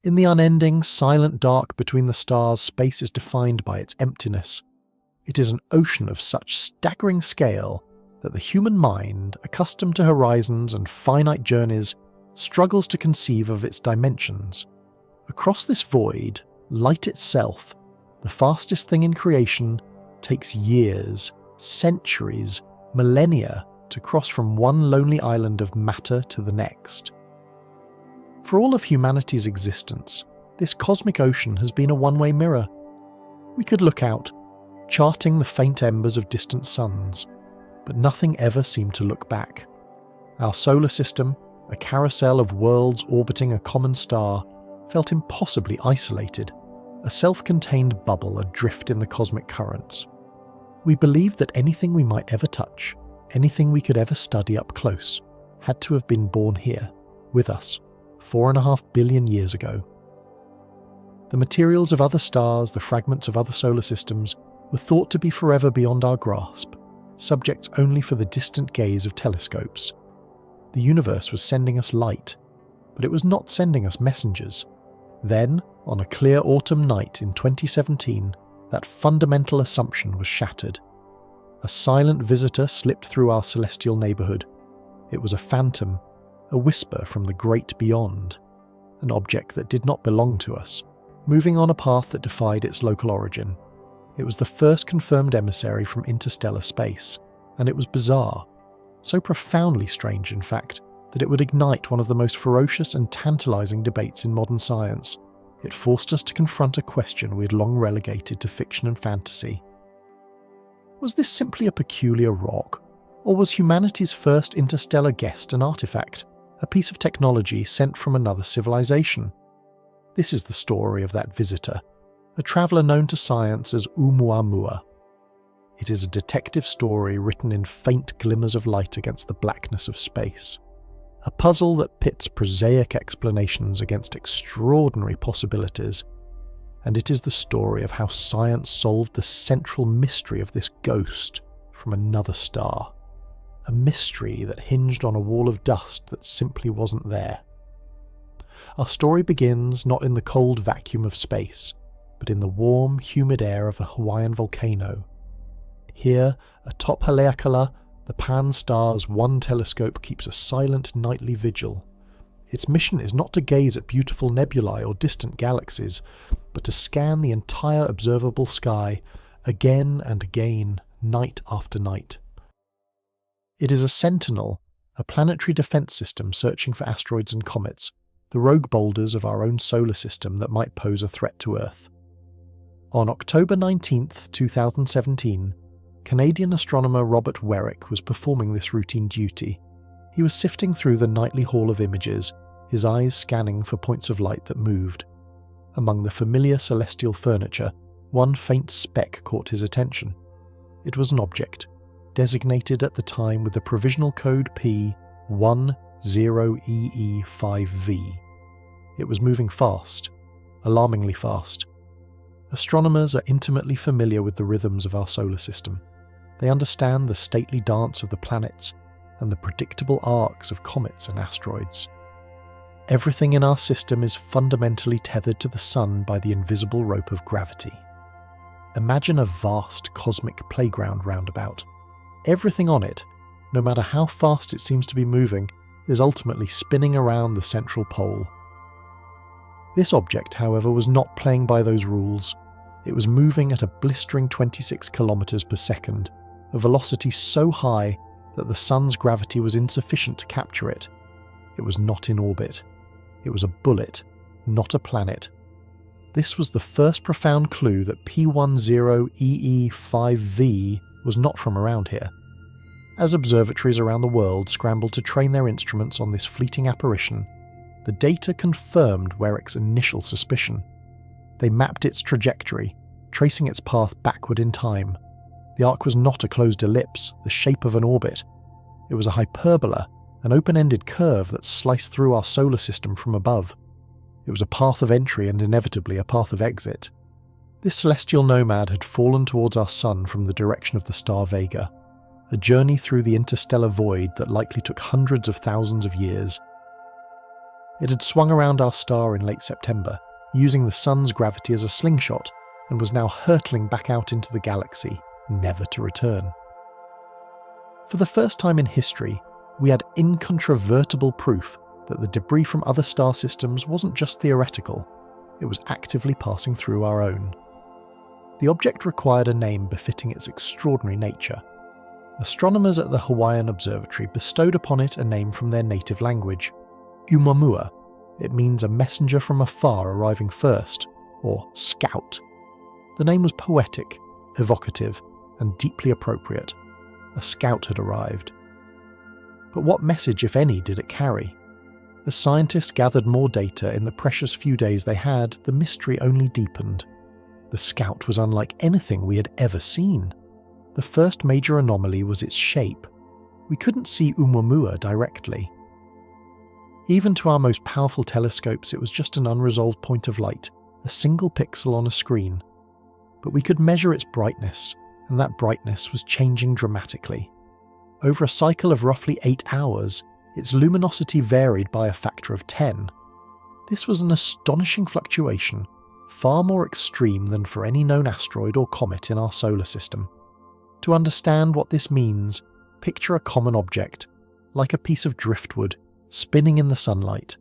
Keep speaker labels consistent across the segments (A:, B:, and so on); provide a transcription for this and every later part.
A: In the unending, silent dark between the stars, space is defined by its emptiness. It is an ocean of such staggering scale that the human mind, accustomed to horizons and finite journeys, struggles to conceive of its dimensions. Across this void, light itself, the fastest thing in creation, takes years, centuries, millennia to cross from one lonely island of matter to the next. For all of humanity's existence, this cosmic ocean has been a one-way mirror. We could look out, charting the faint embers of distant suns, but nothing ever seemed to look back. Our solar system, a carousel of worlds orbiting a common star, felt impossibly isolated, a self-contained bubble adrift in the cosmic currents. We believed that anything we might ever touch, anything we could ever study up close, had to have been born here, with us, 4.5 billion years ago. The materials of other stars, the fragments of other solar systems, were thought to be forever beyond our grasp, subjects only for the distant gaze of telescopes. The universe was sending us light, but it was not sending us messengers. Then, on a clear autumn night in 2017, that fundamental assumption was shattered. A silent visitor slipped through our celestial neighbourhood. It was a phantom, a whisper from the great beyond, an object that did not belong to us, moving on a path that defied its local origin. It was the first confirmed emissary from interstellar space, and it was bizarre, so profoundly strange in fact, that it would ignite one of the most ferocious and tantalizing debates in modern science. It forced us to confront a question we had long relegated to fiction and fantasy. Was this simply a peculiar rock, or was humanity's first interstellar guest an artifact, a piece of technology sent from another civilization? This is the story of that visitor, a traveller known to science as Oumuamua. It is a detective story written in faint glimmers of light against the blackness of space. A puzzle that pits prosaic explanations against extraordinary possibilities. And it is the story of how science solved the central mystery of this ghost from another star. A mystery that hinged on a wall of dust that simply wasn't there. Our story begins not in the cold vacuum of space, but in the warm, humid air of a Hawaiian volcano. Here, atop Haleakala, the Pan-star's one telescope keeps a silent nightly vigil. Its mission is not to gaze at beautiful nebulae or distant galaxies, but to scan the entire observable sky, again and again, night after night. It is a sentinel, a planetary defense system searching for asteroids and comets, the rogue boulders of our own solar system that might pose a threat to Earth. On October 19, 2017, Canadian astronomer Robert Weryk was performing this routine duty. He was sifting through the nightly haul of images, his eyes scanning for points of light that moved. Among the familiar celestial furniture, one faint speck caught his attention. It was an object, designated at the time with the provisional code P10EE5V. It was moving fast, alarmingly fast. Astronomers are intimately familiar with the rhythms of our solar system. They understand the stately dance of the planets and the predictable arcs of comets and asteroids. Everything in our system is fundamentally tethered to the sun by the invisible rope of gravity. Imagine a vast cosmic playground roundabout. Everything on it, no matter how fast it seems to be moving, is ultimately spinning around the central pole. This object, however, was not playing by those rules. It was moving at a blistering 26 kilometers per second, a velocity so high that the sun's gravity was insufficient to capture it. It was not in orbit. It was a bullet, not a planet. This was the first profound clue that P10EE5V was not from around here. As observatories around the world scrambled to train their instruments on this fleeting apparition, the data confirmed Weryk's initial suspicion. They mapped its trajectory, tracing its path backward in time. The arc was not a closed ellipse, the shape of an orbit. It was a hyperbola, an open-ended curve that sliced through our solar system from above. It was a path of entry and inevitably a path of exit. This celestial nomad had fallen towards our sun from the direction of the star Vega, a journey through the interstellar void that likely took hundreds of thousands of years. It had swung around our star in late September, using the sun's gravity as a slingshot, and was now hurtling back out into the galaxy, never to return. For the first time in history, we had incontrovertible proof that the debris from other star systems wasn't just theoretical, it was actively passing through our own. The object required a name befitting its extraordinary nature. Astronomers at the Hawaiian Observatory bestowed upon it a name from their native language, Oumuamua. It means a messenger from afar arriving first, or scout. The name was poetic, evocative, and deeply appropriate. A scout had arrived. But what message, if any, did it carry? As scientists gathered more data in the precious few days they had, the mystery only deepened. The scout was unlike anything we had ever seen. The first major anomaly was its shape. We couldn't see Oumuamua directly. Even to our most powerful telescopes, it was just an unresolved point of light, a single pixel on a screen. But we could measure its brightness, and that brightness was changing dramatically. Over a cycle of roughly 8 hours, its luminosity varied by a factor of 10. This was an astonishing fluctuation, far more extreme than for any known asteroid or comet in our solar system. To understand what this means, picture a common object, like a piece of driftwood, spinning in the sunlight.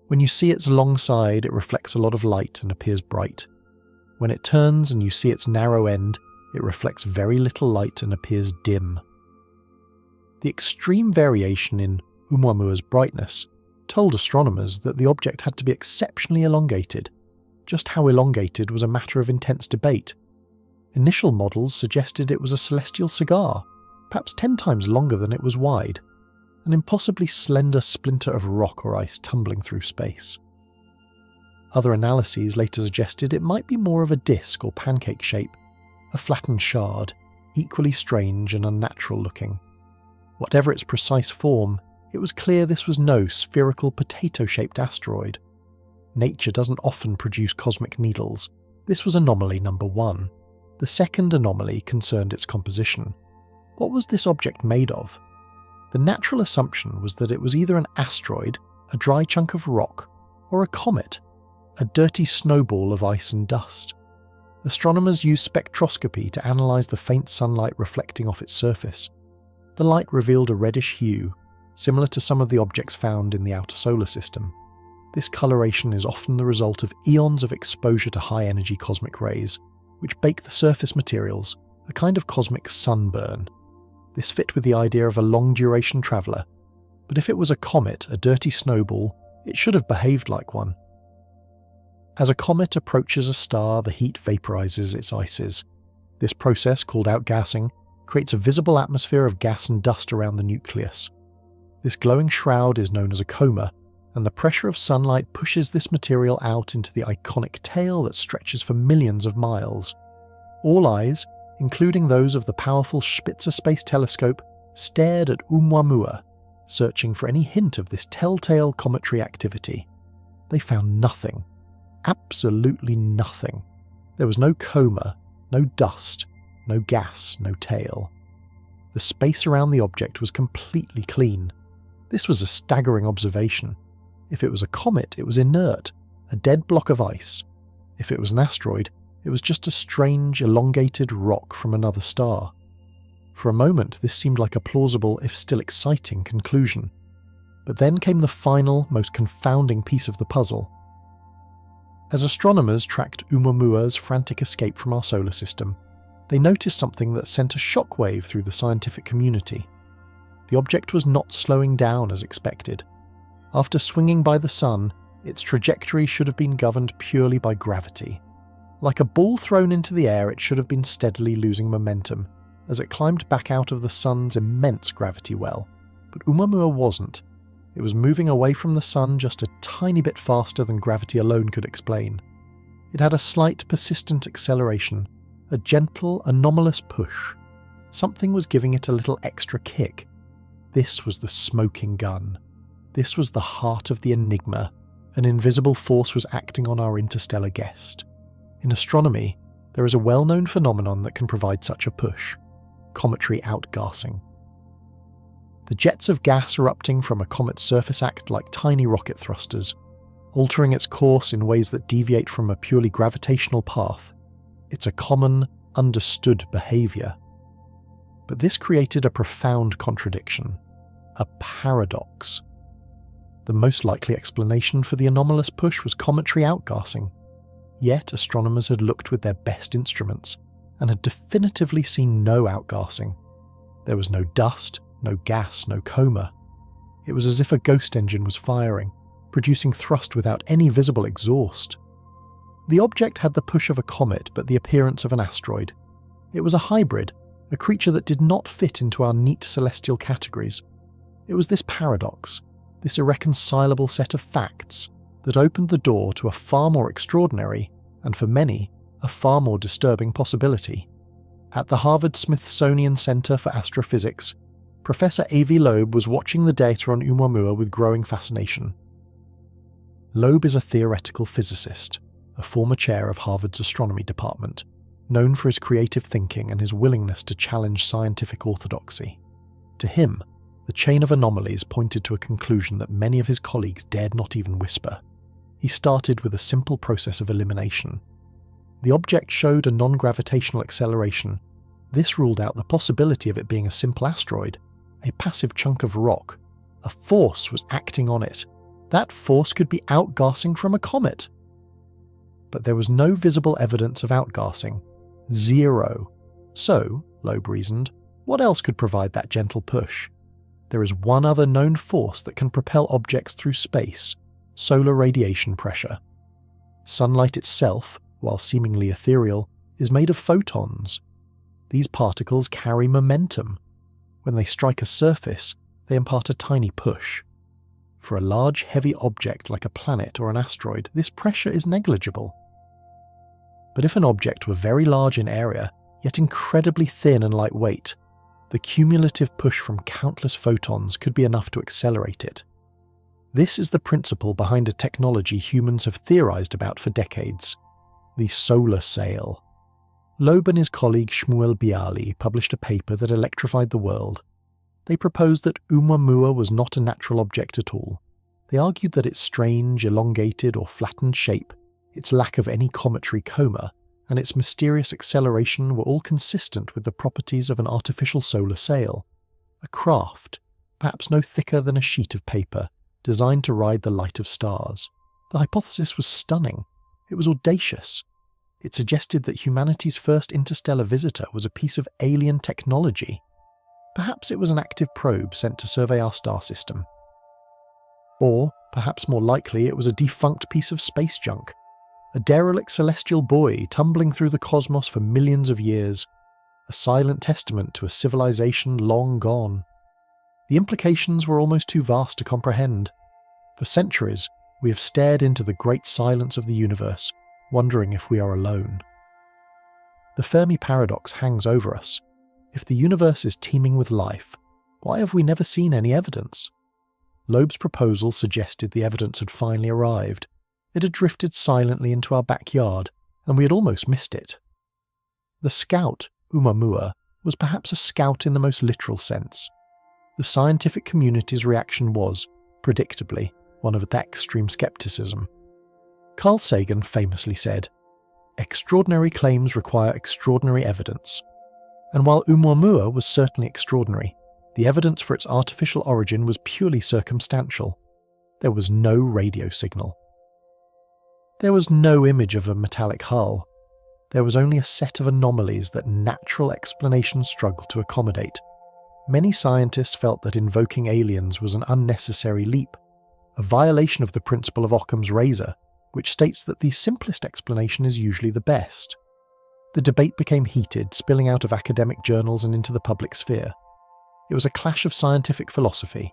A: When you see its long side, it reflects a lot of light and appears bright. When it turns and you see its narrow end, it reflects very little light and appears dim. The extreme variation in Oumuamua's brightness told astronomers that the object had to be exceptionally elongated. Just how elongated was a matter of intense debate. Initial models suggested it was a celestial cigar, perhaps 10 times longer than it was wide, an impossibly slender splinter of rock or ice tumbling through space. Other analyses later suggested it might be more of a disk or pancake shape, a flattened shard, equally strange and unnatural looking. Whatever its precise form, it was clear this was no spherical potato-shaped asteroid. Nature doesn't often produce cosmic needles. This was anomaly number 1. The second anomaly concerned its composition. What was this object made of? The natural assumption was that it was either an asteroid, a dry chunk of rock, or a comet, a dirty snowball of ice and dust. Astronomers used spectroscopy to analyse the faint sunlight reflecting off its surface. The light revealed a reddish hue, similar to some of the objects found in the outer solar system. This coloration is often the result of eons of exposure to high-energy cosmic rays, which bake the surface materials, a kind of cosmic sunburn. This fit with the idea of a long-duration traveller, but if it was a comet, a dirty snowball, it should have behaved like one. As a comet approaches a star, the heat vaporizes its ices. This process, called outgassing, creates a visible atmosphere of gas and dust around the nucleus. This glowing shroud is known as a coma, and the pressure of sunlight pushes this material out into the iconic tail that stretches for millions of miles. All eyes, including those of the powerful Spitzer Space Telescope, stared at Oumuamua, searching for any hint of this telltale cometary activity. They found nothing. Absolutely nothing. There was no coma, no dust, no gas, no tail. The space around the object was completely clean. This was a staggering observation. If it was a comet, it was inert, a dead block of ice. If it was an asteroid, it was just a strange, elongated rock from another star. For a moment, this seemed like a plausible, if still exciting, conclusion. But then came the final, most confounding piece of the puzzle. As astronomers tracked Oumuamua's frantic escape from our solar system, they noticed something that sent a shockwave through the scientific community. The object was not slowing down as expected. After swinging by the sun, its trajectory should have been governed purely by gravity. Like a ball thrown into the air, it should have been steadily losing momentum as it climbed back out of the sun's immense gravity well. But Oumuamua wasn't. It was moving away from the sun just a tiny bit faster than gravity alone could explain. It had a slight, persistent acceleration, a gentle, anomalous push. Something was giving it a little extra kick. This was the smoking gun. This was the heart of the enigma. An invisible force was acting on our interstellar guest. In astronomy, there is a well-known phenomenon that can provide such a push: cometary outgassing. The jets of gas erupting from a comet's surface act like tiny rocket thrusters, altering its course in ways that deviate from a purely gravitational path. It's a common, understood behaviour. But this created a profound contradiction, a paradox. The most likely explanation for the anomalous push was cometary outgassing. Yet astronomers had looked with their best instruments and had definitively seen no outgassing. There was no dust, no gas, no coma. It was as if a ghost engine was firing, producing thrust without any visible exhaust. The object had the push of a comet but the appearance of an asteroid. It was a hybrid, a creature that did not fit into our neat celestial categories. It was this paradox, this irreconcilable set of facts, that opened the door to a far more extraordinary, and for many, a far more disturbing possibility. At the Harvard-Smithsonian Center for Astrophysics, Professor A.V. Loeb was watching the data on Oumuamua with growing fascination. Loeb is a theoretical physicist, a former chair of Harvard's astronomy department, known for his creative thinking and his willingness to challenge scientific orthodoxy. To him, the chain of anomalies pointed to a conclusion that many of his colleagues dared not even whisper. He started with a simple process of elimination. The object showed a non-gravitational acceleration. This ruled out the possibility of it being a simple asteroid, a passive chunk of rock. A force was acting on it. That force could be outgassing from a comet. But there was no visible evidence of outgassing. Zero. So, Loeb reasoned, what else could provide that gentle push? There is one other known force that can propel objects through space: solar radiation pressure. Sunlight itself, while seemingly ethereal, is made of photons. These particles carry momentum. When they strike a surface, they impart a tiny push. For a large, heavy object like a planet or an asteroid, this pressure is negligible. But if an object were very large in area, yet incredibly thin and lightweight, the cumulative push from countless photons could be enough to accelerate it. This is the principle behind a technology humans have theorized about for decades: the solar sail. Loeb and his colleague Shmuel Bialy published a paper that electrified the world. They proposed that Oumuamua was not a natural object at all. They argued that its strange, elongated or flattened shape, its lack of any cometary coma, and its mysterious acceleration were all consistent with the properties of an artificial solar sail, a craft, perhaps no thicker than a sheet of paper, designed to ride the light of stars. The hypothesis was stunning. It was audacious. It suggested that humanity's first interstellar visitor was a piece of alien technology. Perhaps it was an active probe sent to survey our star system. Or, perhaps more likely, it was a defunct piece of space junk, a derelict celestial buoy tumbling through the cosmos for millions of years, a silent testament to a civilization long gone. The implications were almost too vast to comprehend. For centuries, we have stared into the great silence of the universe, wondering if we are alone. The Fermi paradox hangs over us. If the universe is teeming with life, why have we never seen any evidence? Loeb's proposal suggested the evidence had finally arrived. It had drifted silently into our backyard, and we had almost missed it. The scout, Oumuamua, was perhaps a scout in the most literal sense. The scientific community's reaction was, predictably, one of extreme skepticism. Carl Sagan famously said, "Extraordinary claims require extraordinary evidence." And while Oumuamua was certainly extraordinary, the evidence for its artificial origin was purely circumstantial. There was no radio signal. There was no image of a metallic hull. There was only a set of anomalies that natural explanations struggled to accommodate. Many scientists felt that invoking aliens was an unnecessary leap, a violation of the principle of Occam's razor, which states that the simplest explanation is usually the best. The debate became heated, spilling out of academic journals and into the public sphere. It was a clash of scientific philosophy.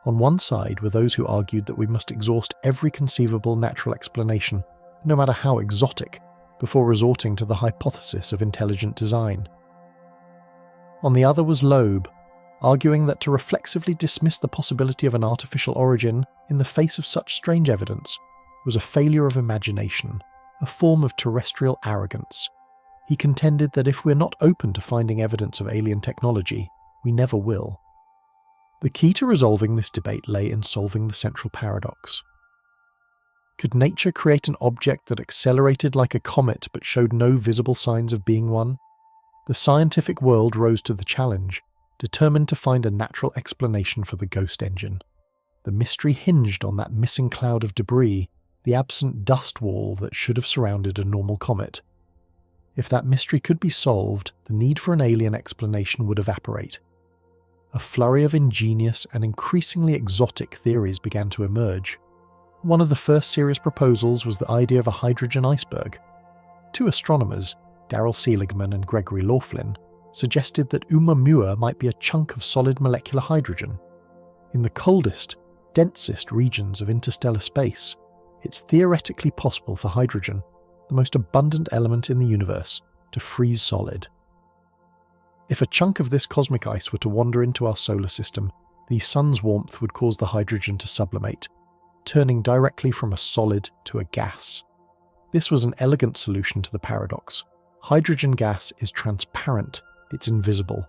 A: On one side were those who argued that we must exhaust every conceivable natural explanation, no matter how exotic, before resorting to the hypothesis of intelligent design. On the other was Loeb, arguing that to reflexively dismiss the possibility of an artificial origin in the face of such strange evidence was a failure of imagination, a form of terrestrial arrogance. He contended that if we're not open to finding evidence of alien technology, we never will. The key to resolving this debate lay in solving the central paradox. Could nature create an object that accelerated like a comet but showed no visible signs of being one? The scientific world rose to the challenge, determined to find a natural explanation for the ghost engine. The mystery hinged on that missing cloud of debris, the absent dust wall that should have surrounded a normal comet. If that mystery could be solved, the need for an alien explanation would evaporate. A flurry of ingenious and increasingly exotic theories began to emerge. One of the first serious proposals was the idea of a hydrogen iceberg. Two astronomers, Darrell Seligman and Gregory Laughlin, suggested that Oumuamua might be a chunk of solid molecular hydrogen. In the coldest, densest regions of interstellar space, it's theoretically possible for hydrogen, the most abundant element in the universe, to freeze solid. If a chunk of this cosmic ice were to wander into our solar system, the sun's warmth would cause the hydrogen to sublimate, turning directly from a solid to a gas. This was an elegant solution to the paradox. Hydrogen gas is transparent, it's invisible.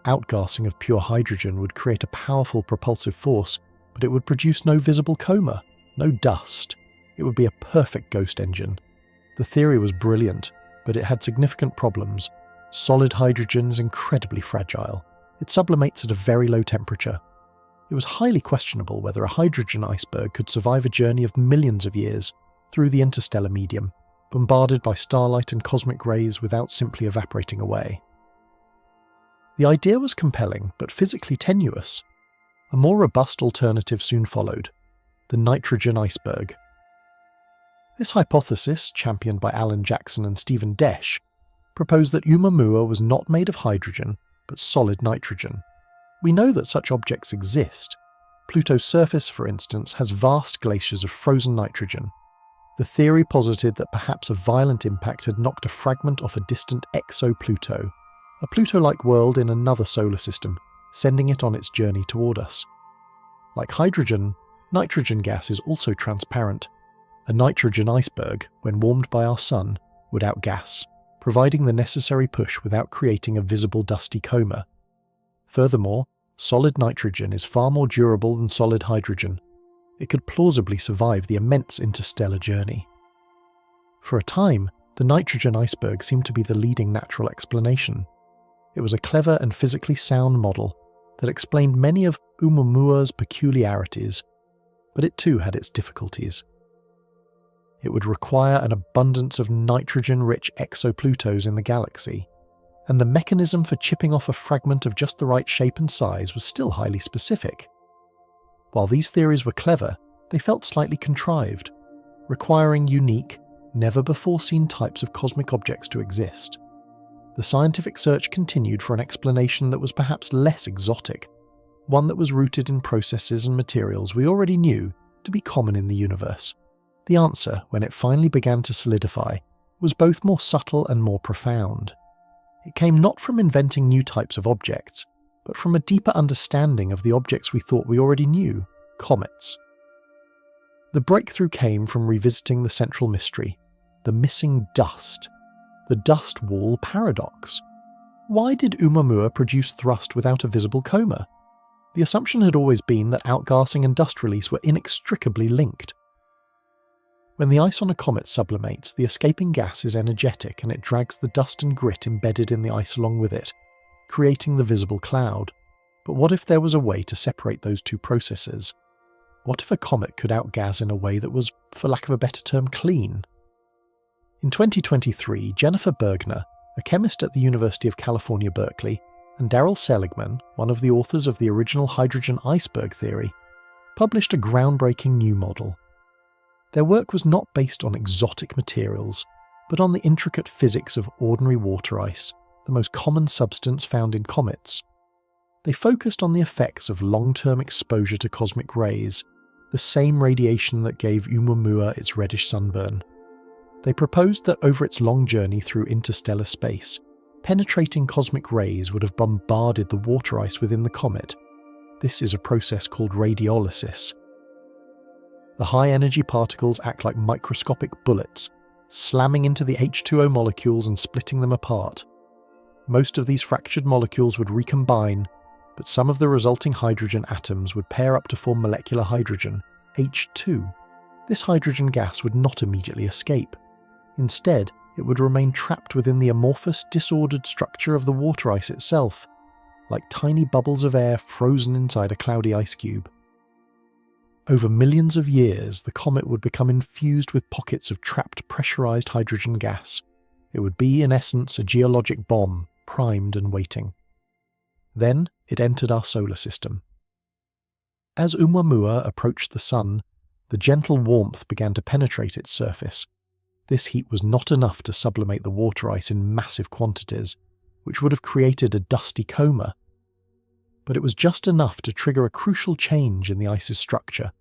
A: Outgassing of pure hydrogen would create a powerful propulsive force, but it would produce no visible coma, no dust. It would be a perfect ghost engine. The theory was brilliant, but it had significant problems. Solid hydrogen is incredibly fragile. It sublimates at a very low temperature. It was highly questionable whether a hydrogen iceberg could survive a journey of millions of years through the interstellar medium, bombarded by starlight and cosmic rays without simply evaporating away. The idea was compelling, but physically tenuous. A more robust alternative soon followed: the nitrogen iceberg. This hypothesis, championed by Alan Jackson and Stephen Desch, proposed that Oumuamua was not made of hydrogen, but solid nitrogen. We know that such objects exist. Pluto's surface, for instance, has vast glaciers of frozen nitrogen. The theory posited that perhaps a violent impact had knocked a fragment off a distant exo-Pluto, a Pluto-like world in another solar system, sending it on its journey toward us. Like hydrogen, nitrogen gas is also transparent. A nitrogen iceberg, when warmed by our sun, would outgas, providing the necessary push without creating a visible dusty coma. Furthermore, solid nitrogen is far more durable than solid hydrogen. It could plausibly survive the immense interstellar journey. For a time, the nitrogen iceberg seemed to be the leading natural explanation. It was a clever and physically sound model that explained many of Oumuamua's peculiarities, but it too had its difficulties. It would require an abundance of nitrogen-rich exoplutos in the galaxy, and the mechanism for chipping off a fragment of just the right shape and size was still highly specific. While these theories were clever, they felt slightly contrived, requiring unique, never-before-seen types of cosmic objects to exist. The scientific search continued for an explanation that was perhaps less exotic, one that was rooted in processes and materials we already knew to be common in the universe. The answer, when it finally began to solidify, was both more subtle and more profound. It came not from inventing new types of objects, but from a deeper understanding of the objects we thought we already knew, comets. The breakthrough came from revisiting the central mystery, the missing dust, the dust wall paradox. Why did Oumuamua produce thrust without a visible coma? The assumption had always been that outgassing and dust release were inextricably linked. When the ice on a comet sublimates, the escaping gas is energetic and it drags the dust and grit embedded in the ice along with it, creating the visible cloud. But what if there was a way to separate those two processes? What if a comet could outgas in a way that was, for lack of a better term, clean? In 2023, Jennifer Bergner, a chemist at the University of California, Berkeley, and Darrell Seligman, one of the authors of the original hydrogen iceberg theory, published a groundbreaking new model. Their work was not based on exotic materials, but on the intricate physics of ordinary water ice, the most common substance found in comets. They focused on the effects of long-term exposure to cosmic rays, the same radiation that gave Oumuamua its reddish sunburn. They proposed that over its long journey through interstellar space, penetrating cosmic rays would have bombarded the water ice within the comet. This is a process called radiolysis. The high-energy particles act like microscopic bullets, slamming into the H2O molecules and splitting them apart. Most of these fractured molecules would recombine, but some of the resulting hydrogen atoms would pair up to form molecular hydrogen, H2. this hydrogen gas would not immediately escape. Instead, it would remain trapped within the amorphous, disordered structure of the water ice itself, like tiny bubbles of air frozen inside a cloudy ice cube. Over millions of years, the comet would become infused with pockets of trapped pressurized hydrogen gas. It would be, in essence, a geologic bomb, primed and waiting. Then it entered our solar system. As Oumuamua approached the Sun, the gentle warmth began to penetrate its surface. This heat was not enough to sublimate the water ice in massive quantities, which would have created a dusty coma. But it was just enough to trigger a crucial change in the ice's structure.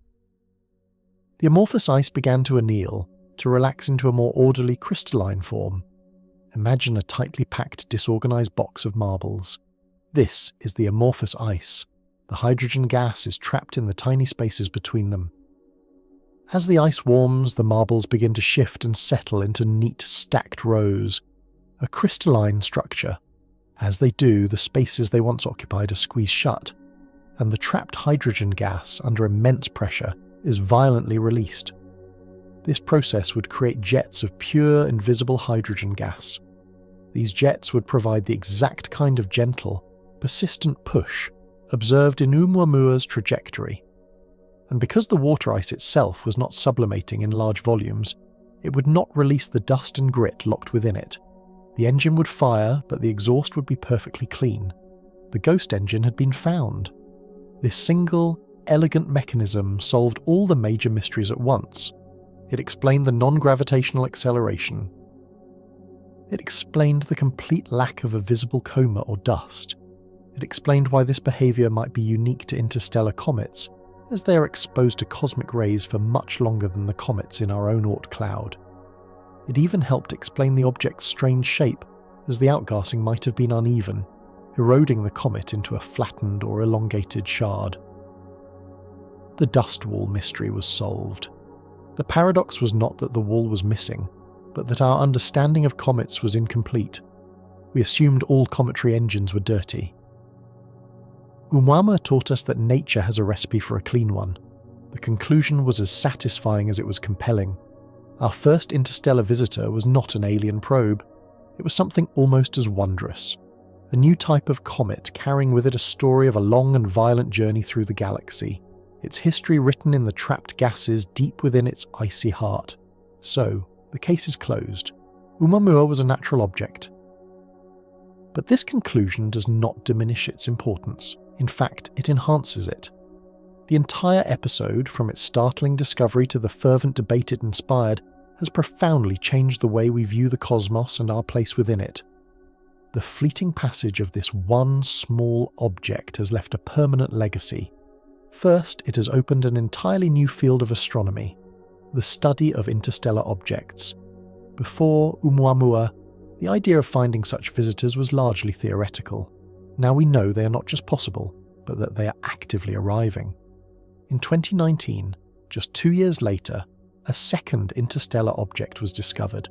A: The amorphous ice began to anneal, to relax into a more orderly crystalline form. Imagine a tightly packed, disorganized box of marbles. This is the amorphous ice. The hydrogen gas is trapped in the tiny spaces between them. As the ice warms, the marbles begin to shift and settle into neat, stacked rows, a crystalline structure. As they do, the spaces they once occupied are squeezed shut, and the trapped hydrogen gas, under immense pressure, is violently released. This process would create jets of pure, invisible hydrogen gas. These jets would provide the exact kind of gentle, persistent push observed in Oumuamua's trajectory. And because the water ice itself was not sublimating in large volumes, it would not release the dust and grit locked within it. The engine would fire, but the exhaust would be perfectly clean. The ghost engine had been found. This single, elegant mechanism solved all the major mysteries at once. It explained the non-gravitational acceleration. It explained the complete lack of a visible coma or dust. It explained why this behavior might be unique to interstellar comets, as they are exposed to cosmic rays for much longer than the comets in our own Oort cloud. It even helped explain the object's strange shape, as the outgassing might have been uneven, eroding the comet into a flattened or elongated shard. The dust wall mystery was solved. The paradox was not that the wall was missing, but that our understanding of comets was incomplete. We assumed all cometary engines were dirty. Oumuamua taught us that nature has a recipe for a clean one. The conclusion was as satisfying as it was compelling. Our first interstellar visitor was not an alien probe. It was something almost as wondrous. A new type of comet carrying with it a story of a long and violent journey through the galaxy, its history written in the trapped gases deep within its icy heart. So, the case is closed. Oumuamua was a natural object. But this conclusion does not diminish its importance. In fact, it enhances it. The entire episode, from its startling discovery to the fervent debate it inspired, has profoundly changed the way we view the cosmos and our place within it. The fleeting passage of this one small object has left a permanent legacy. First, it has opened an entirely new field of astronomy, the study of interstellar objects. Before Oumuamua, the idea of finding such visitors was largely theoretical. Now we know they are not just possible, but that they are actively arriving. In 2019, just 2 years later, a second interstellar object was discovered.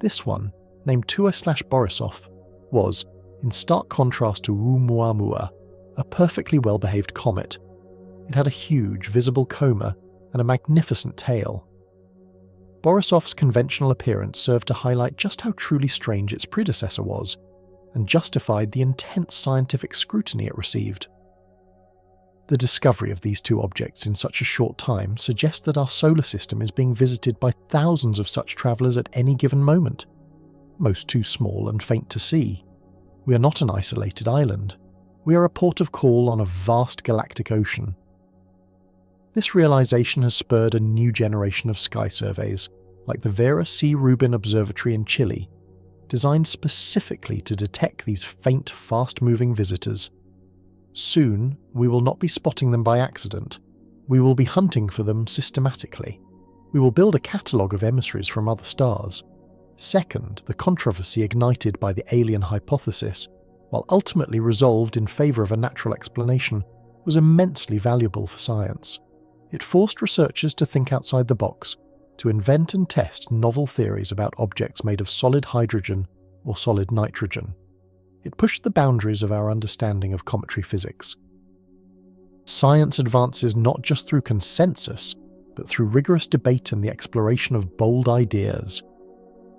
A: This one, named Tua/Borisov, was, in stark contrast to Oumuamua, a perfectly well-behaved comet. It had a huge, visible coma and a magnificent tail. Borisov's conventional appearance served to highlight just how truly strange its predecessor was, and justified the intense scientific scrutiny it received. The discovery of these two objects in such a short time suggests that our solar system is being visited by thousands of such travellers at any given moment, most too small and faint to see. We are not an isolated island. We are a port of call on a vast galactic ocean. This realization has spurred a new generation of sky surveys, like the Vera C. Rubin Observatory in Chile, designed specifically to detect these faint, fast-moving visitors. Soon, we will not be spotting them by accident. We will be hunting for them systematically. We will build a catalogue of emissaries from other stars. Second, the controversy ignited by the alien hypothesis, while ultimately resolved in favour of a natural explanation, was immensely valuable for science. It forced researchers to think outside the box, to invent and test novel theories about objects made of solid hydrogen or solid nitrogen. It pushed the boundaries of our understanding of cometary physics. Science advances not just through consensus, but through rigorous debate and the exploration of bold ideas.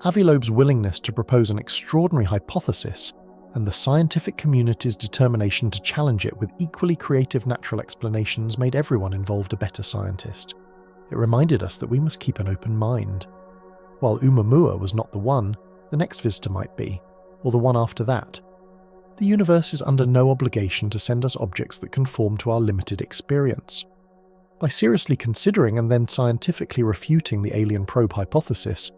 A: Avilob's willingness to propose an extraordinary hypothesis and the scientific community's determination to challenge it with equally creative natural explanations made everyone involved a better scientist. It reminded us that we must keep an open mind. While Oumuamua was not the one, the next visitor might be, or the one after that. The universe is under no obligation to send us objects that conform to our limited experience. By seriously considering and then scientifically refuting the alien probe hypothesis,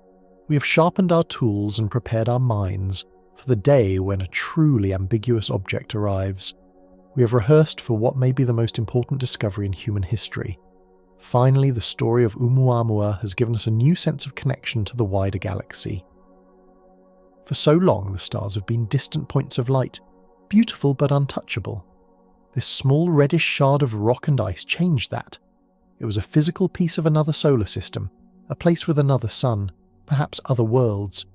A: we have sharpened our tools and prepared our minds for the day when a truly ambiguous object arrives. We have rehearsed for what may be the most important discovery in human history. Finally, the story of Oumuamua has given us a new sense of connection to the wider galaxy. For so long, the stars have been distant points of light, beautiful but untouchable. This small reddish shard of rock and ice changed that. It was a physical piece of another solar system, a place with another sun, perhaps other worlds.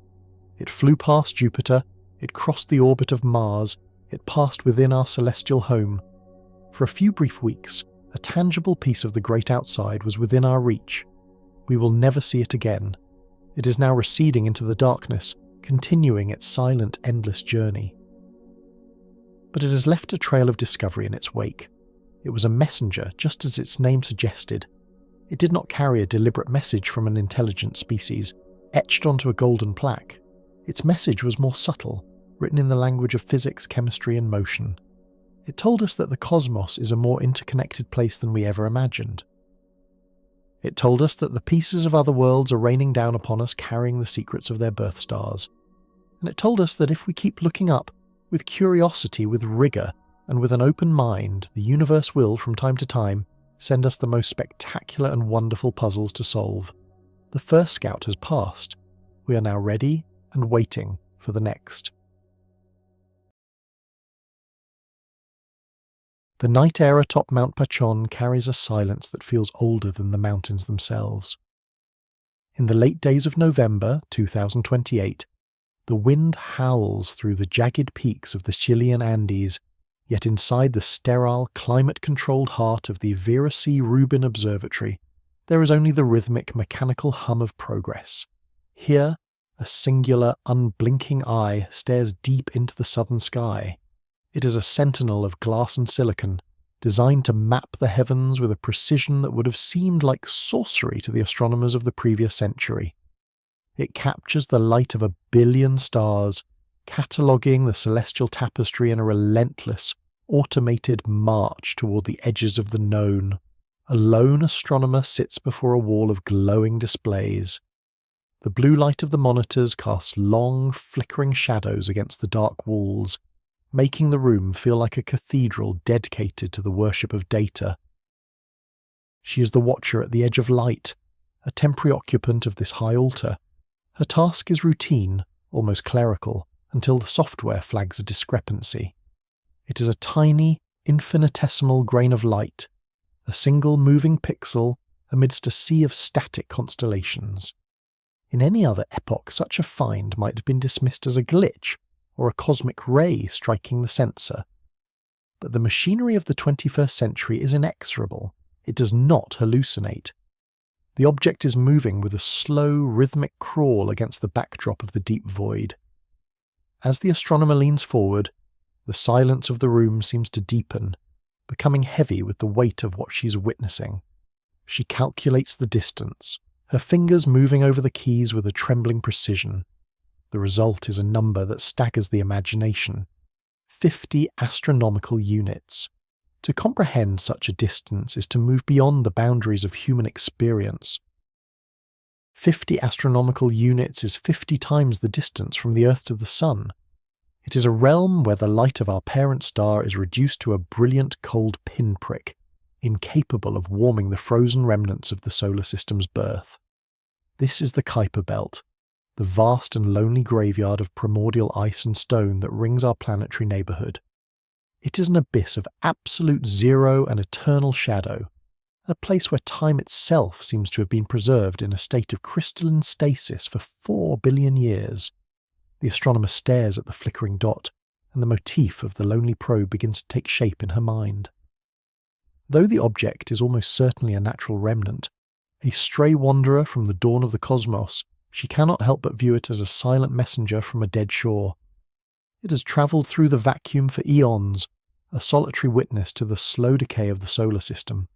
A: It flew past Jupiter, it crossed the orbit of Mars, it passed within our celestial home. For a few brief weeks, a tangible piece of the great outside was within our reach. We will never see it again. It is now receding into the darkness, continuing its silent, endless journey. But it has left a trail of discovery in its wake. It was a messenger, just as its name suggested. It did not carry a deliberate message from an intelligent species, etched onto a golden plaque. Its message was more subtle, written in the language of physics, chemistry, and motion. It told us that the cosmos is a more interconnected place than we ever imagined. It told us that the pieces of other worlds are raining down upon us, carrying the secrets of their birth stars. And it told us that if we keep looking up, with curiosity, with rigour, and with an open mind, the universe will, from time to time, send us the most spectacular and wonderful puzzles to solve. The first scout has passed. We are now ready and waiting for the next. The night air atop Mount Pachon carries a silence that feels older than the mountains themselves. In the late days of November 2028, the wind howls through the jagged peaks of the Chilean Andes, yet inside the sterile, climate-controlled heart of the Vera C. Rubin Observatory, there is only the rhythmic, mechanical hum of progress. Here, a singular, unblinking eye stares deep into the southern sky. It is a sentinel of glass and silicon, designed to map the heavens with a precision that would have seemed like sorcery to the astronomers of the previous century. It captures the light of 1 billion stars, cataloguing the celestial tapestry in a relentless, automated march toward the edges of the known. A lone astronomer sits before a wall of glowing displays. The blue light of the monitors casts long, flickering shadows against the dark walls, making the room feel like a cathedral dedicated to the worship of data. She is the watcher at the edge of light, a temporary occupant of this high altar. Her task is routine, almost clerical, until the software flags a discrepancy. It is a tiny, infinitesimal grain of light, a single moving pixel amidst a sea of static constellations. In any other epoch, such a find might have been dismissed as a glitch, or a cosmic ray striking the sensor. But the machinery of the 21st century is inexorable. It does not hallucinate. The object is moving with a slow, rhythmic crawl against the backdrop of the deep void. As the astronomer leans forward, the silence of the room seems to deepen, becoming heavy with the weight of what she's witnessing. She calculates the distance, her fingers moving over the keys with a trembling precision. The result is a number that staggers the imagination. 50 astronomical units. To comprehend such a distance is to move beyond the boundaries of human experience. 50 astronomical units is 50 times the distance from the Earth to the Sun. It is a realm where the light of our parent star is reduced to a brilliant cold pinprick, incapable of warming the frozen remnants of the solar system's birth. This is the Kuiper Belt, the vast and lonely graveyard of primordial ice and stone that rings our planetary neighbourhood. It is an abyss of absolute zero and eternal shadow, a place where time itself seems to have been preserved in a state of crystalline stasis for 4 billion years. The astronomer stares at the flickering dot, and the motif of the lonely probe begins to take shape in her mind. Though the object is almost certainly a natural remnant, A stray wanderer from the dawn of the cosmos, she cannot help but view it as a silent messenger from a dead shore. It has travelled through the vacuum for eons, a solitary witness to the slow decay of the solar system.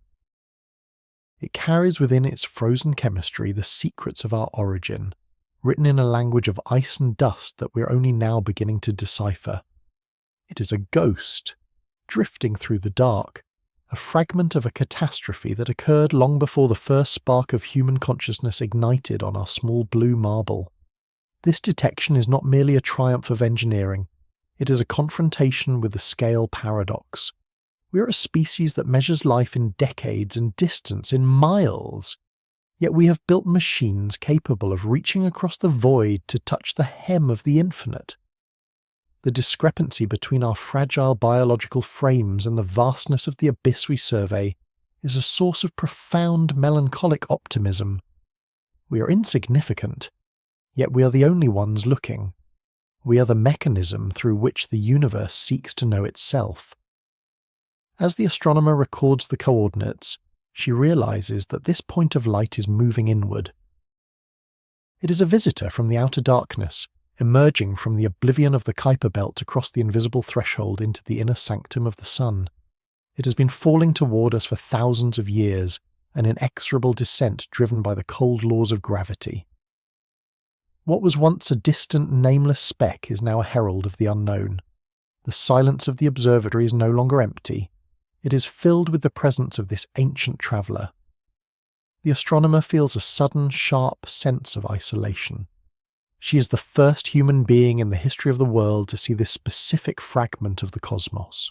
A: It carries within its frozen chemistry the secrets of our origin, written in a language of ice and dust that we're only now beginning to decipher. It is a ghost, drifting through the dark, a fragment of a catastrophe that occurred long before the first spark of human consciousness ignited on our small blue marble. This detection is not merely a triumph of engineering, it is a confrontation with the scale paradox. We are a species that measures life in decades and distance in miles, yet we have built machines capable of reaching across the void to touch the hem of the infinite. The discrepancy between our fragile biological frames and the vastness of the abyss we survey is a source of profound melancholic optimism. We are insignificant, yet we are the only ones looking. We are the mechanism through which the universe seeks to know itself. As the astronomer records the coordinates, she realizes that this point of light is moving inward. It is a visitor from the outer darkness, emerging from the oblivion of the Kuiper belt across the invisible threshold into the inner sanctum of the sun. It has been falling toward us for thousands of years, an inexorable descent driven by the cold laws of gravity. What was once a distant, nameless speck is now a herald of the unknown. The silence of the observatory is no longer empty. It is filled with the presence of this ancient traveller. The astronomer feels a sudden, sharp sense of isolation. She is the first human being in the history of the world to see this specific fragment of the cosmos.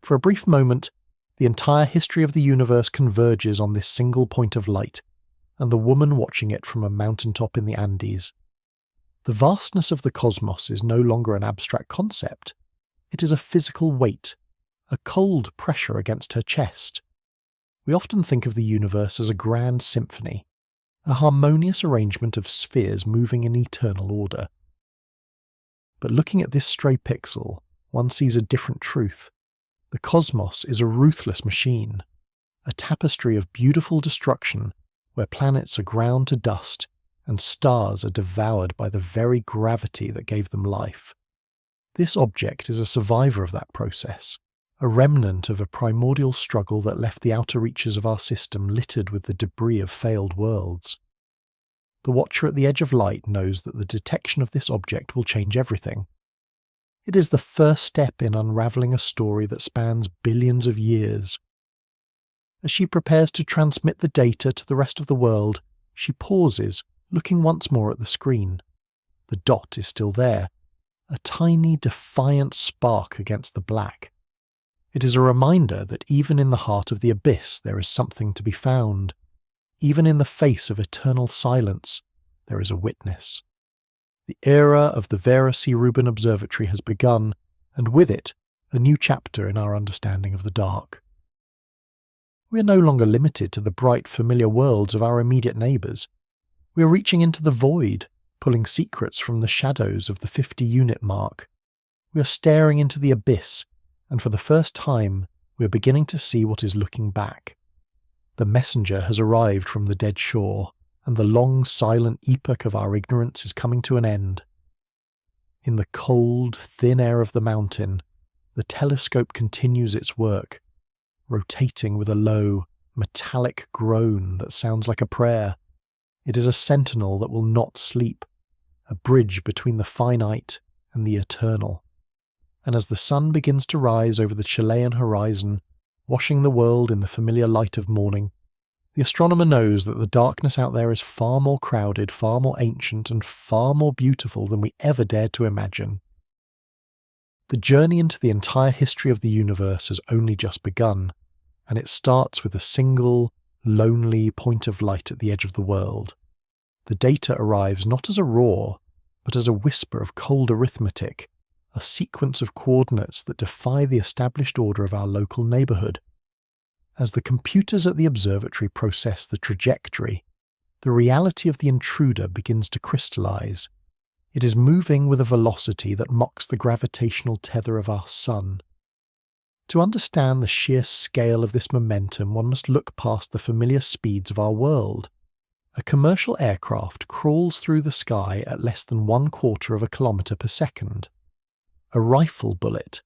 A: For a brief moment, the entire history of the universe converges on this single point of light, and the woman watching it from a mountaintop in the Andes. The vastness of the cosmos is no longer an abstract concept. It is a physical weight, a cold pressure against her chest. We often think of the universe as a grand symphony, a harmonious arrangement of spheres moving in eternal order. But looking at this stray pixel, one sees a different truth. The cosmos is a ruthless machine, a tapestry of beautiful destruction where planets are ground to dust and stars are devoured by the very gravity that gave them life. This object is a survivor of that process, a remnant of a primordial struggle that left the outer reaches of our system littered with the debris of failed worlds. The watcher at the edge of light knows that the detection of this object will change everything. It is the first step in unravelling a story that spans billions of years. As she prepares to transmit the data to the rest of the world, she pauses, looking once more at the screen. The dot is still there, a tiny defiant spark against the black. It is a reminder that even in the heart of the abyss there is something to be found. Even in the face of eternal silence, there is a witness. The era of the Vera C. Rubin Observatory has begun, and with it, a new chapter in our understanding of the dark. We are no longer limited to the bright, familiar worlds of our immediate neighbours. We are reaching into the void, pulling secrets from the shadows of the 50-unit mark. We are staring into the abyss, and for the first time, we are beginning to see what is looking back. The messenger has arrived from the dead shore, and the long, silent epoch of our ignorance is coming to an end. In the cold, thin air of the mountain, the telescope continues its work, rotating with a low, metallic groan that sounds like a prayer. It is a sentinel that will not sleep, a bridge between the finite and the eternal. And as the sun begins to rise over the Chilean horizon, washing the world in the familiar light of morning, the astronomer knows that the darkness out there is far more crowded, far more ancient, and far more beautiful than we ever dared to imagine. The journey into the entire history of the universe has only just begun, and it starts with a single, lonely point of light at the edge of the world. The data arrives not as a roar, but as a whisper of cold arithmetic, a sequence of coordinates that defy the established order of our local neighbourhood. As the computers at the observatory process the trajectory, the reality of the intruder begins to crystallize. It is moving with a velocity that mocks the gravitational tether of our sun. To understand the sheer scale of this momentum, one must look past the familiar speeds of our world. A commercial aircraft crawls through the sky at less than 1/4 of a kilometre per second. A rifle bullet,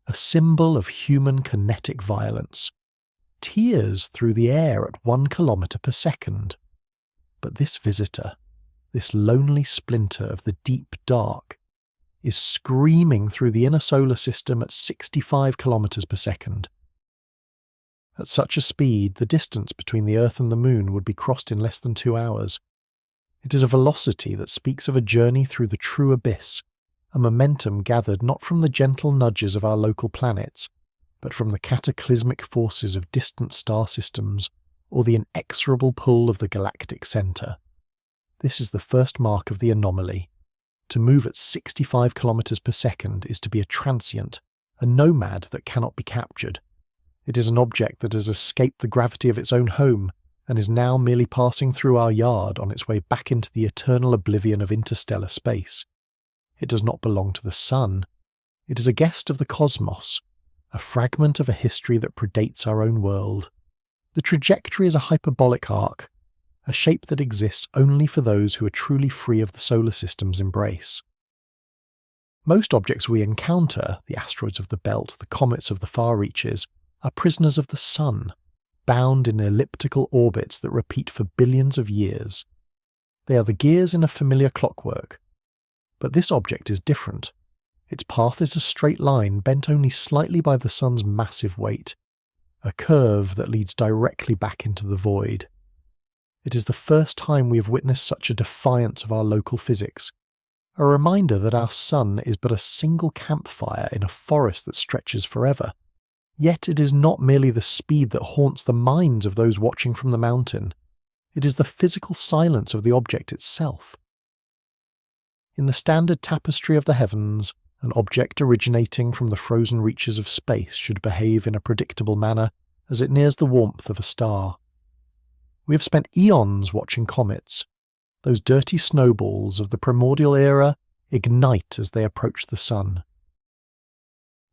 A: a symbol of human kinetic violence, tears through the air at 1 kilometre per second. But this visitor, this lonely splinter of the deep dark, is screaming through the inner solar system at 65 kilometres per second. At such a speed, the distance between the Earth and the Moon would be crossed in less than 2 hours. It is a velocity that speaks of a journey through the true abyss, a momentum gathered not from the gentle nudges of our local planets, but from the cataclysmic forces of distant star systems or the inexorable pull of the galactic centre. This is the first mark of the anomaly. To move at 65 kilometres per second is to be a transient, a nomad that cannot be captured. It is an object that has escaped the gravity of its own home and is now merely passing through our yard on its way back into the eternal oblivion of interstellar space. It does not belong to the sun. It is a guest of the cosmos, a fragment of a history that predates our own world. The trajectory is a hyperbolic arc, a shape that exists only for those who are truly free of the solar system's embrace. Most objects we encounter, the asteroids of the belt, the comets of the far reaches, are prisoners of the sun, bound in elliptical orbits that repeat for billions of years. They are the gears in a familiar clockwork. But this object is different. Its path is a straight line bent only slightly by the sun's massive weight, a curve that leads directly back into the void. It is the first time we have witnessed such a defiance of our local physics, a reminder that our sun is but a single campfire in a forest that stretches forever. Yet it is not merely the speed that haunts the minds of those watching from the mountain. It is the physical silence of the object itself. In the standard tapestry of the heavens, an object originating from the frozen reaches of space should behave in a predictable manner as it nears the warmth of a star. We have spent eons watching comets. Those dirty snowballs of the primordial era ignite as they approach the sun.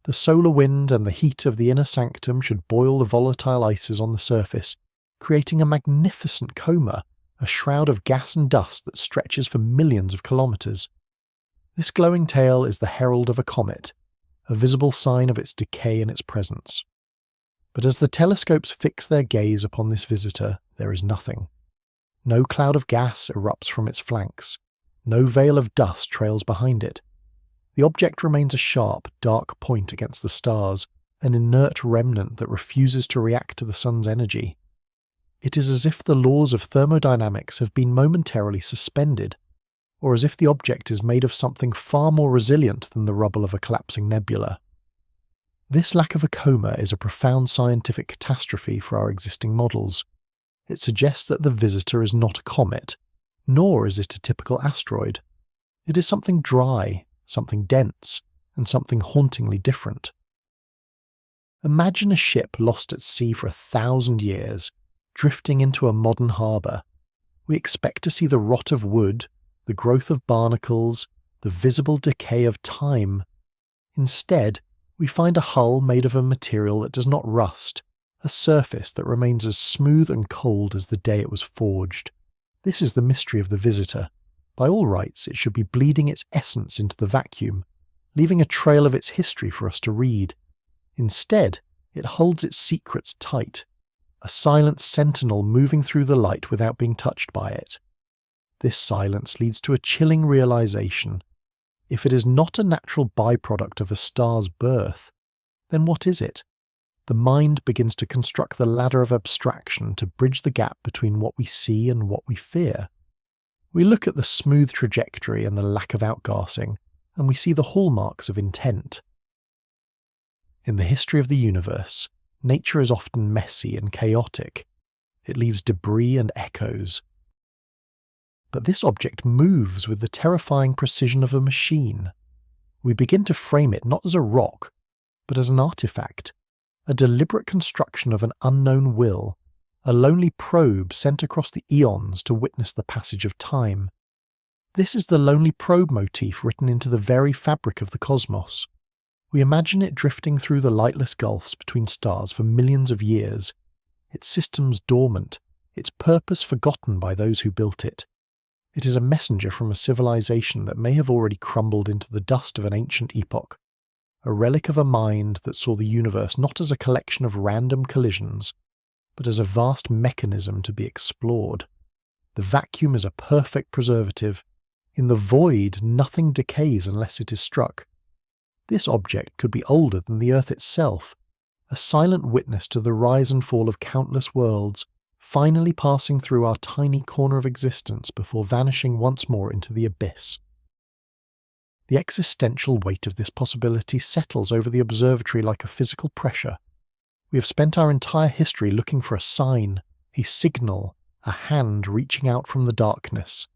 A: The solar wind and the heat of the inner sanctum should boil the volatile ices on the surface, creating a magnificent coma, a shroud of gas and dust that stretches for millions of kilometres. This glowing tail is the herald of a comet, a visible sign of its decay in its presence. But as the telescopes fix their gaze upon this visitor, there is nothing. No cloud of gas erupts from its flanks. No veil of dust trails behind it. The object remains a sharp, dark point against the stars, an inert remnant that refuses to react to the sun's energy. It is as if the laws of thermodynamics have been momentarily suspended, or as if the object is made of something far more resilient than the rubble of a collapsing nebula. This lack of a coma is a profound scientific catastrophe for our existing models. It suggests that the visitor is not a comet, nor is it a typical asteroid. It is something dry, something dense, and something hauntingly different. Imagine a ship lost at sea for 1,000 years, drifting into a modern harbour. We expect to see the rot of wood, the growth of barnacles, the visible decay of time. Instead, we find a hull made of a material that does not rust, a surface that remains as smooth and cold as the day it was forged. This is the mystery of the visitor. By all rights, it should be bleeding its essence into the vacuum, leaving a trail of its history for us to read. Instead, it holds its secrets tight, a silent sentinel moving through the light without being touched by it. This silence leads to a chilling realization. If it is not a natural byproduct of a star's birth, then what is it? The mind begins to construct the ladder of abstraction to bridge the gap between what we see and what we fear. We look at the smooth trajectory and the lack of outgassing, and we see the hallmarks of intent. In the history of the universe, nature is often messy and chaotic. It leaves debris and echoes. But this object moves with the terrifying precision of a machine. We begin to frame it not as a rock, but as an artifact, a deliberate construction of an unknown will, a lonely probe sent across the eons to witness the passage of time. This is the lonely probe motif written into the very fabric of the cosmos. We imagine it drifting through the lightless gulfs between stars for millions of years, its systems dormant, its purpose forgotten by those who built it. It is a messenger from a civilization that may have already crumbled into the dust of an ancient epoch, a relic of a mind that saw the universe not as a collection of random collisions, but as a vast mechanism to be explored. The vacuum is a perfect preservative. In the void, nothing decays unless it is struck. This object could be older than the Earth itself, a silent witness to the rise and fall of countless worlds, finally passing through our tiny corner of existence before vanishing once more into the abyss. The existential weight of this possibility settles over the observatory like a physical pressure. We have spent our entire history looking for a sign, a signal, a hand reaching out from the darkness.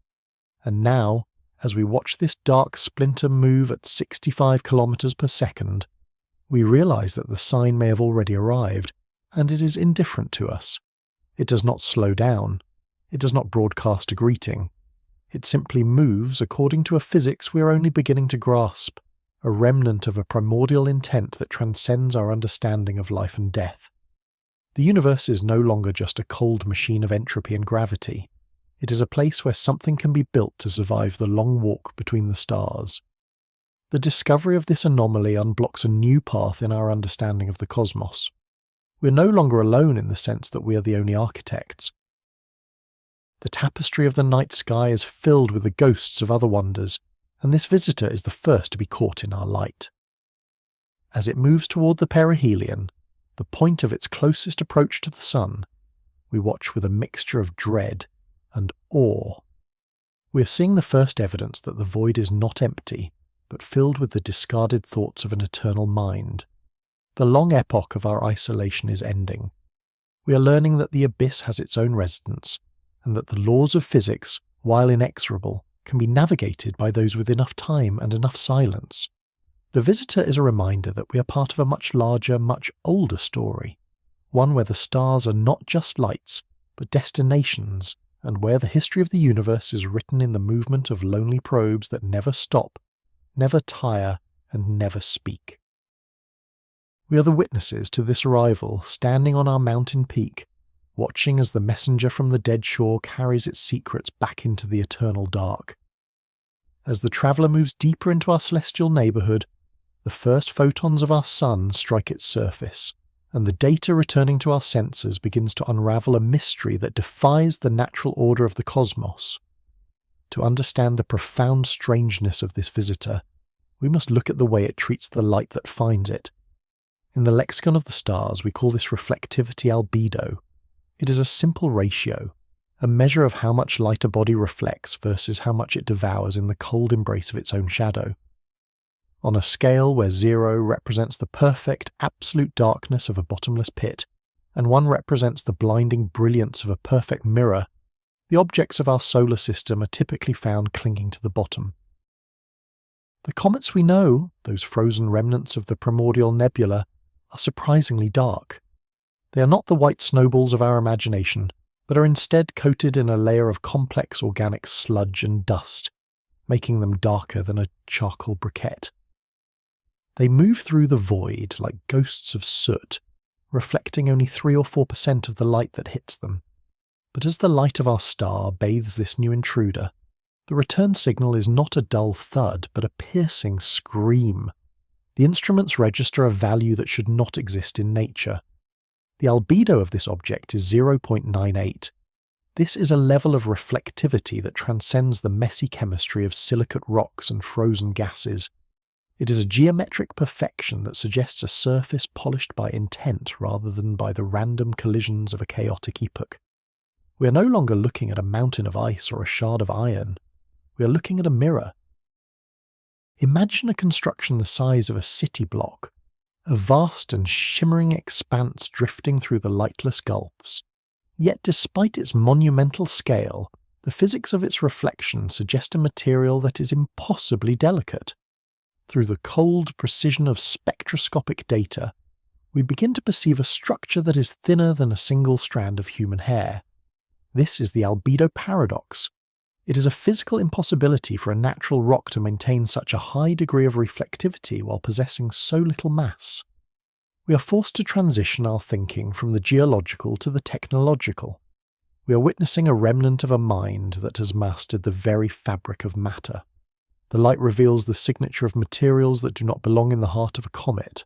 A: And now, as we watch this dark splinter move at 65 kilometers per second, we realize that the sign may have already arrived, and it is indifferent to us. It does not slow down. It does not broadcast a greeting. It simply moves according to a physics we are only beginning to grasp, a remnant of a primordial intent that transcends our understanding of life and death. The universe is no longer just a cold machine of entropy and gravity. It is a place where something can be built to survive the long walk between the stars. The discovery of this anomaly unblocks a new path in our understanding of the cosmos. We are no longer alone in the sense that we are the only architects. The tapestry of the night sky is filled with the ghosts of other wonders, and this visitor is the first to be caught in our light. As it moves toward the perihelion, the point of its closest approach to the sun, we watch with a mixture of dread and awe. We are seeing the first evidence that the void is not empty, but filled with the discarded thoughts of an eternal mind. The long epoch of our isolation is ending. We are learning that the abyss has its own residents, and that the laws of physics, while inexorable, can be navigated by those with enough time and enough silence. The visitor is a reminder that we are part of a much larger, much older story, one where the stars are not just lights, but destinations, and where the history of the universe is written in the movement of lonely probes that never stop, never tire, and never speak. We are the witnesses to this arrival, standing on our mountain peak, watching as the messenger from the dead shore carries its secrets back into the eternal dark. As the traveller moves deeper into our celestial neighbourhood, the first photons of our sun strike its surface, and the data returning to our sensors begins to unravel a mystery that defies the natural order of the cosmos. To understand the profound strangeness of this visitor, we must look at the way it treats the light that finds it. In the lexicon of the stars, we call this reflectivity albedo. It is a simple ratio, a measure of how much light a body reflects versus how much it devours in the cold embrace of its own shadow. On a scale where 0 represents the perfect, absolute darkness of a bottomless pit, and 1 represents the blinding brilliance of a perfect mirror, the objects of our solar system are typically found clinging to the bottom. The comets we know, those frozen remnants of the primordial nebula, are surprisingly dark. They are not the white snowballs of our imagination, but are instead coated in a layer of complex organic sludge and dust, making them darker than a charcoal briquette. They move through the void like ghosts of soot, reflecting only 3 or 4% of the light that hits them. But as the light of our star bathes this new intruder, the return signal is not a dull thud, but a piercing scream. The instruments register a value that should not exist in nature. The albedo of this object is 0.98. This is a level of reflectivity that transcends the messy chemistry of silicate rocks and frozen gases. It is a geometric perfection that suggests a surface polished by intent rather than by the random collisions of a chaotic epoch. We are no longer looking at a mountain of ice or a shard of iron. We are looking at a mirror. Imagine a construction the size of a city block, a vast and shimmering expanse drifting through the lightless gulfs. Yet despite its monumental scale, the physics of its reflection suggest a material that is impossibly delicate. Through the cold precision of spectroscopic data, we begin to perceive a structure that is thinner than a single strand of human hair. This is the albedo paradox. It is a physical impossibility for a natural rock to maintain such a high degree of reflectivity while possessing so little mass. We are forced to transition our thinking from the geological to the technological. We are witnessing a remnant of a mind that has mastered the very fabric of matter. The light reveals the signature of materials that do not belong in the heart of a comet.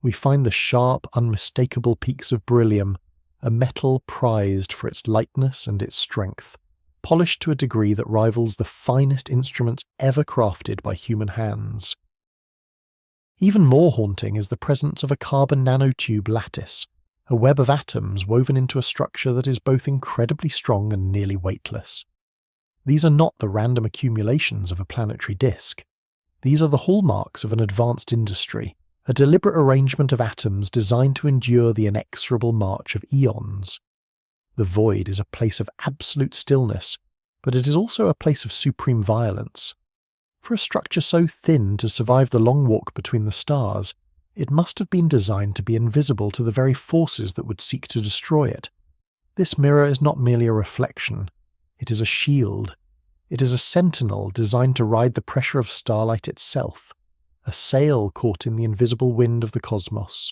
A: We find the sharp, unmistakable peaks of beryllium, a metal prized for its lightness and its strength, polished to a degree that rivals the finest instruments ever crafted by human hands. Even more haunting is the presence of a carbon nanotube lattice, a web of atoms woven into a structure that is both incredibly strong and nearly weightless. These are not the random accumulations of a planetary disk. These are the hallmarks of an advanced industry, a deliberate arrangement of atoms designed to endure the inexorable march of eons. The void is a place of absolute stillness, but it is also a place of supreme violence. For a structure so thin to survive the long walk between the stars, it must have been designed to be invisible to the very forces that would seek to destroy it. This mirror is not merely a reflection. It is a shield. It is a sentinel designed to ride the pressure of starlight itself, a sail caught in the invisible wind of the cosmos.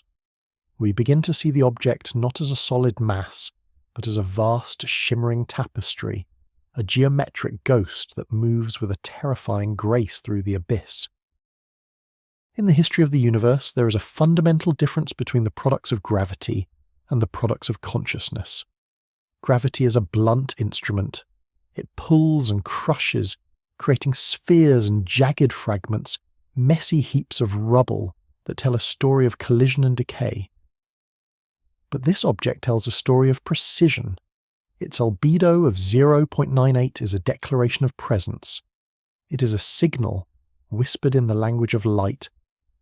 A: We begin to see the object not as a solid mass, but as a vast, shimmering tapestry, a geometric ghost that moves with a terrifying grace through the abyss. In the history of the universe, there is a fundamental difference between the products of gravity and the products of consciousness. Gravity is a blunt instrument. It pulls and crushes, creating spheres and jagged fragments, messy heaps of rubble that tell a story of collision and decay. But this object tells a story of precision. Its albedo of 0.98 is a declaration of presence. It is a signal, whispered in the language of light,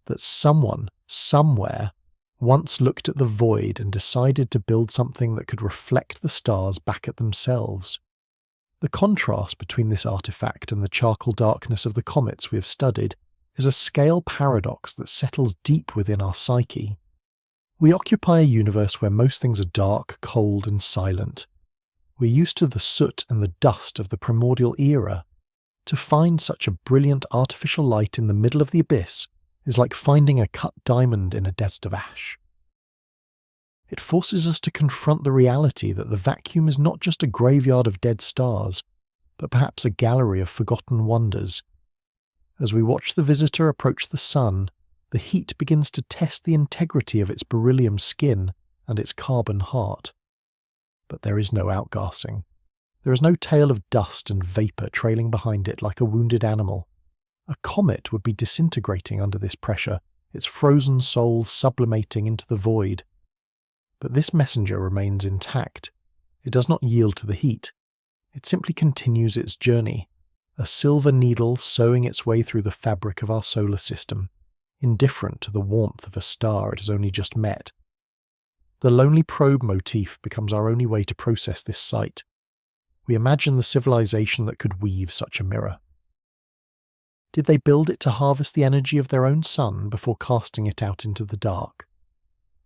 A: that someone, somewhere, once looked at the void and decided to build something that could reflect the stars back at themselves. The contrast between this artifact and the charcoal darkness of the comets we have studied is a scale paradox that settles deep within our psyche. We occupy a universe where most things are dark, cold, and silent. We're used to the soot and the dust of the primordial era. To find such a brilliant artificial light in the middle of the abyss is like finding a cut diamond in a desert of ash. It forces us to confront the reality that the vacuum is not just a graveyard of dead stars, but perhaps a gallery of forgotten wonders. As we watch the visitor approach the sun, the heat begins to test the integrity of its beryllium skin and its carbon heart. But there is no outgassing. There is no tail of dust and vapour trailing behind it like a wounded animal. A comet would be disintegrating under this pressure, its frozen soul sublimating into the void. But this messenger remains intact. It does not yield to the heat. It simply continues its journey, a silver needle sewing its way through the fabric of our solar system, indifferent to the warmth of a star it has only just met. The lonely probe motif becomes our only way to process this sight. We imagine the civilization that could weave such a mirror. Did they build it to harvest the energy of their own sun before casting it out into the dark?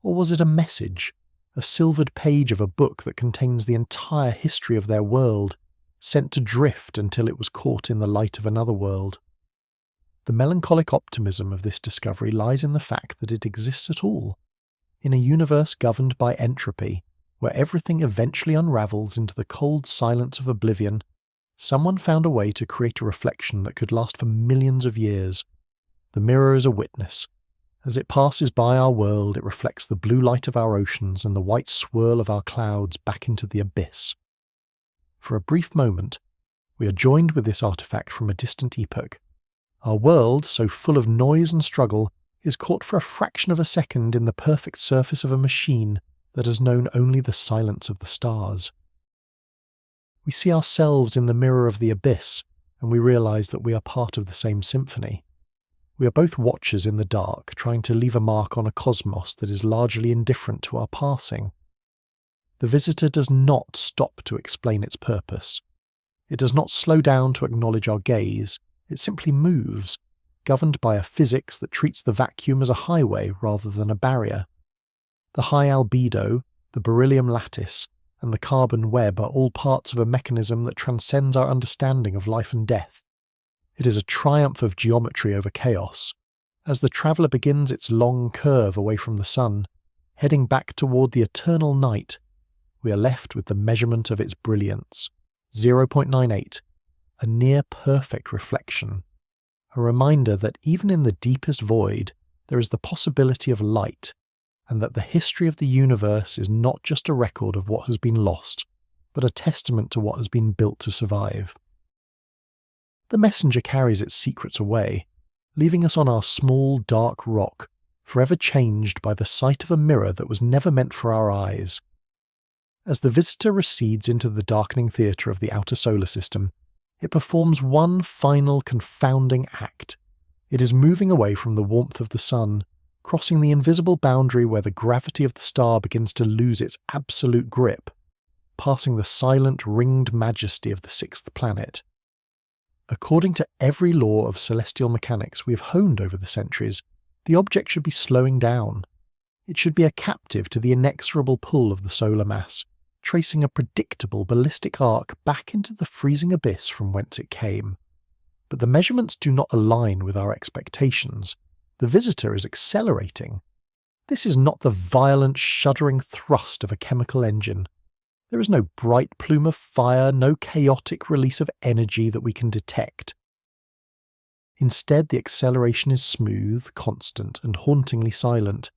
A: Or was it a message, a silvered page of a book that contains the entire history of their world, sent to drift until it was caught in the light of another world? The melancholic optimism of this discovery lies in the fact that it exists at all. In a universe governed by entropy, where everything eventually unravels into the cold silence of oblivion, someone found a way to create a reflection that could last for millions of years. The mirror is a witness. As it passes by our world, it reflects the blue light of our oceans and the white swirl of our clouds back into the abyss. For a brief moment, we are joined with this artifact from a distant epoch. Our world, so full of noise and struggle, is caught for a fraction of a second in the perfect surface of a machine that has known only the silence of the stars. We see ourselves in the mirror of the abyss, and we realize that we are part of the same symphony. We are both watchers in the dark, trying to leave a mark on a cosmos that is largely indifferent to our passing. The visitor does not stop to explain its purpose. It does not slow down to acknowledge our gaze. It simply moves, governed by a physics that treats the vacuum as a highway rather than a barrier. The high albedo, the beryllium lattice, and the carbon web are all parts of a mechanism that transcends our understanding of life and death. It is a triumph of geometry over chaos. As the traveller begins its long curve away from the sun, heading back toward the eternal night, we are left with the measurement of its brilliance, 0.98, a near-perfect reflection, a reminder that even in the deepest void, there is the possibility of light, and that the history of the universe is not just a record of what has been lost, but a testament to what has been built to survive. The messenger carries its secrets away, leaving us on our small, dark rock, forever changed by the sight of a mirror that was never meant for our eyes. As the visitor recedes into the darkening theatre of the outer solar system, it performs one final confounding act. It is moving away from the warmth of the sun, crossing the invisible boundary where the gravity of the star begins to lose its absolute grip, passing the silent, ringed majesty of the sixth planet. According to every law of celestial mechanics we have honed over the centuries, the object should be slowing down. It should be a captive to the inexorable pull of the solar mass, tracing a predictable ballistic arc back into the freezing abyss from whence it came. But the measurements do not align with our expectations. The visitor is accelerating. This is not the violent, shuddering thrust of a chemical engine. There is no bright plume of fire, no chaotic release of energy that we can detect. Instead, the acceleration is smooth, constant, and hauntingly silent.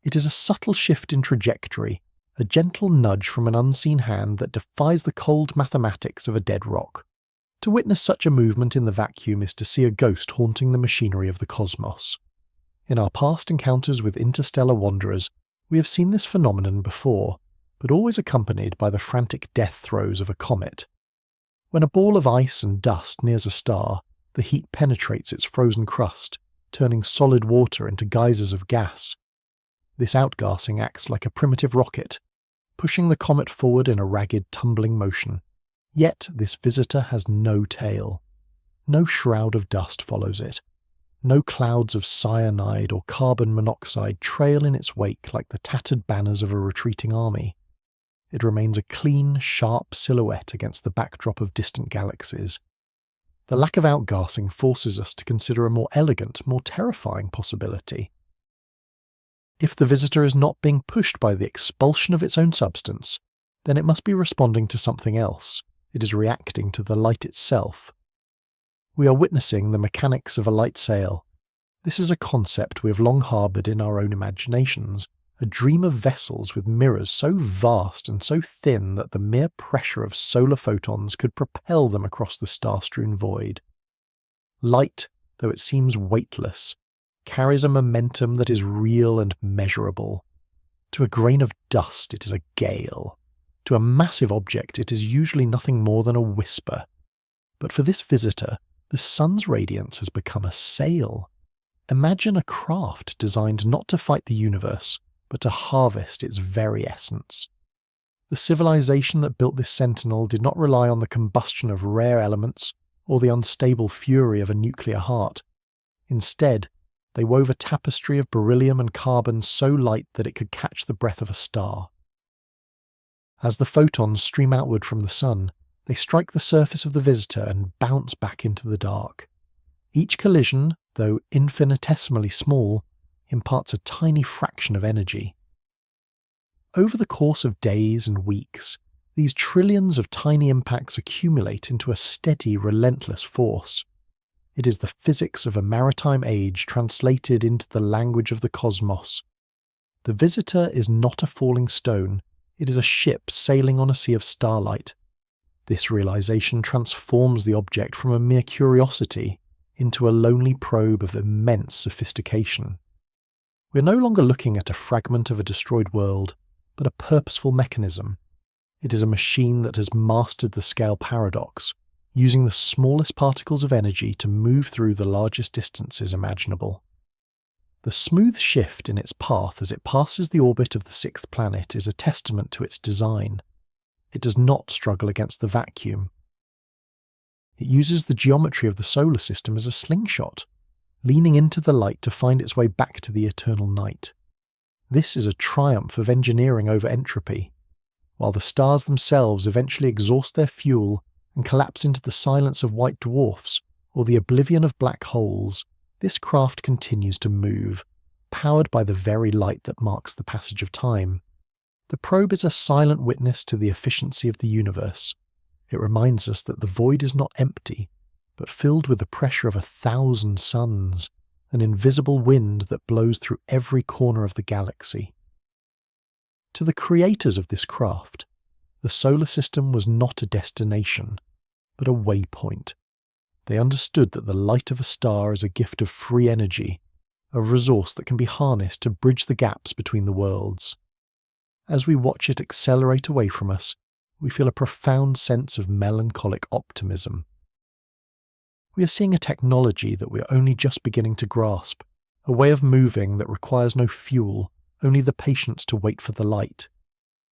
A: It is a subtle shift in trajectory, a gentle nudge from an unseen hand that defies the cold mathematics of a dead rock. To witness such a movement in the vacuum is to see a ghost haunting the machinery of the cosmos. In our past encounters with interstellar wanderers, we have seen this phenomenon before, but always accompanied by the frantic death throes of a comet. When a ball of ice and dust nears a star, the heat penetrates its frozen crust, turning solid water into geysers of gas. This outgassing acts like a primitive rocket, pushing the comet forward in a ragged, tumbling motion. Yet this visitor has no tail. No shroud of dust follows it. No clouds of cyanide or carbon monoxide trail in its wake like the tattered banners of a retreating army. It remains a clean, sharp silhouette against the backdrop of distant galaxies. The lack of outgassing forces us to consider a more elegant, more terrifying possibility. If the visitor is not being pushed by the expulsion of its own substance, then it must be responding to something else. It is reacting to the light itself. We are witnessing the mechanics of a light sail. This is a concept we have long harboured in our own imaginations, a dream of vessels with mirrors so vast and so thin that the mere pressure of solar photons could propel them across the star-strewn void. Light, though it seems weightless, carries a momentum that is real and measurable. To a grain of dust it is a gale. To a massive object it is usually nothing more than a whisper. But for this visitor, the sun's radiance has become a sail. Imagine a craft designed not to fight the universe, but to harvest its very essence. The civilization that built this sentinel did not rely on the combustion of rare elements or the unstable fury of a nuclear heart. Instead, they wove a tapestry of beryllium and carbon so light that it could catch the breath of a star. As the photons stream outward from the sun, they strike the surface of the visitor and bounce back into the dark. Each collision, though infinitesimally small, imparts a tiny fraction of energy. Over the course of days and weeks, these trillions of tiny impacts accumulate into a steady, relentless force. It is the physics of a maritime age translated into the language of the cosmos. The visitor is not a falling stone, it is a ship sailing on a sea of starlight. This realization transforms the object from a mere curiosity into a lonely probe of immense sophistication. We are no longer looking at a fragment of a destroyed world, but a purposeful mechanism. It is a machine that has mastered the scale paradox, using the smallest particles of energy to move through the largest distances imaginable. The smooth shift in its path as it passes the orbit of the sixth planet is a testament to its design. It does not struggle against the vacuum. It uses the geometry of the solar system as a slingshot, leaning into the light to find its way back to the eternal night. This is a triumph of engineering over entropy. While the stars themselves eventually exhaust their fuel and collapse into the silence of white dwarfs or the oblivion of black holes, this craft continues to move, powered by the very light that marks the passage of time. The probe is a silent witness to the efficiency of the universe. It reminds us that the void is not empty, but filled with the pressure of 1,000 suns, an invisible wind that blows through every corner of the galaxy. To the creators of this craft, the solar system was not a destination, but a waypoint. They understood that the light of a star is a gift of free energy, a resource that can be harnessed to bridge the gaps between the worlds. As we watch it accelerate away from us, we feel a profound sense of melancholic optimism. We are seeing a technology that we are only just beginning to grasp, a way of moving that requires no fuel, only the patience to wait for the light.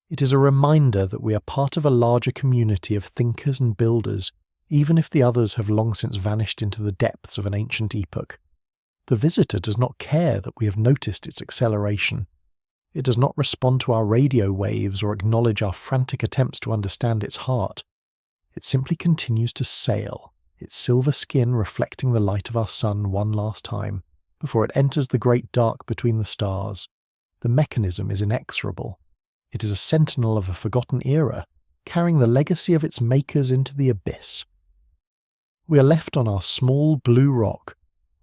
A: It is a reminder that we are part of a larger community of thinkers and builders, even if the others have long since vanished into the depths of an ancient epoch. The visitor does not care that we have noticed its acceleration. It does not respond to our radio waves or acknowledge our frantic attempts to understand its heart. It simply continues to sail, its silver skin reflecting the light of our sun one last time, before it enters the great dark between the stars. The mechanism is inexorable. It is a sentinel of a forgotten era, carrying the legacy of its makers into the abyss. We are left on our small blue rock,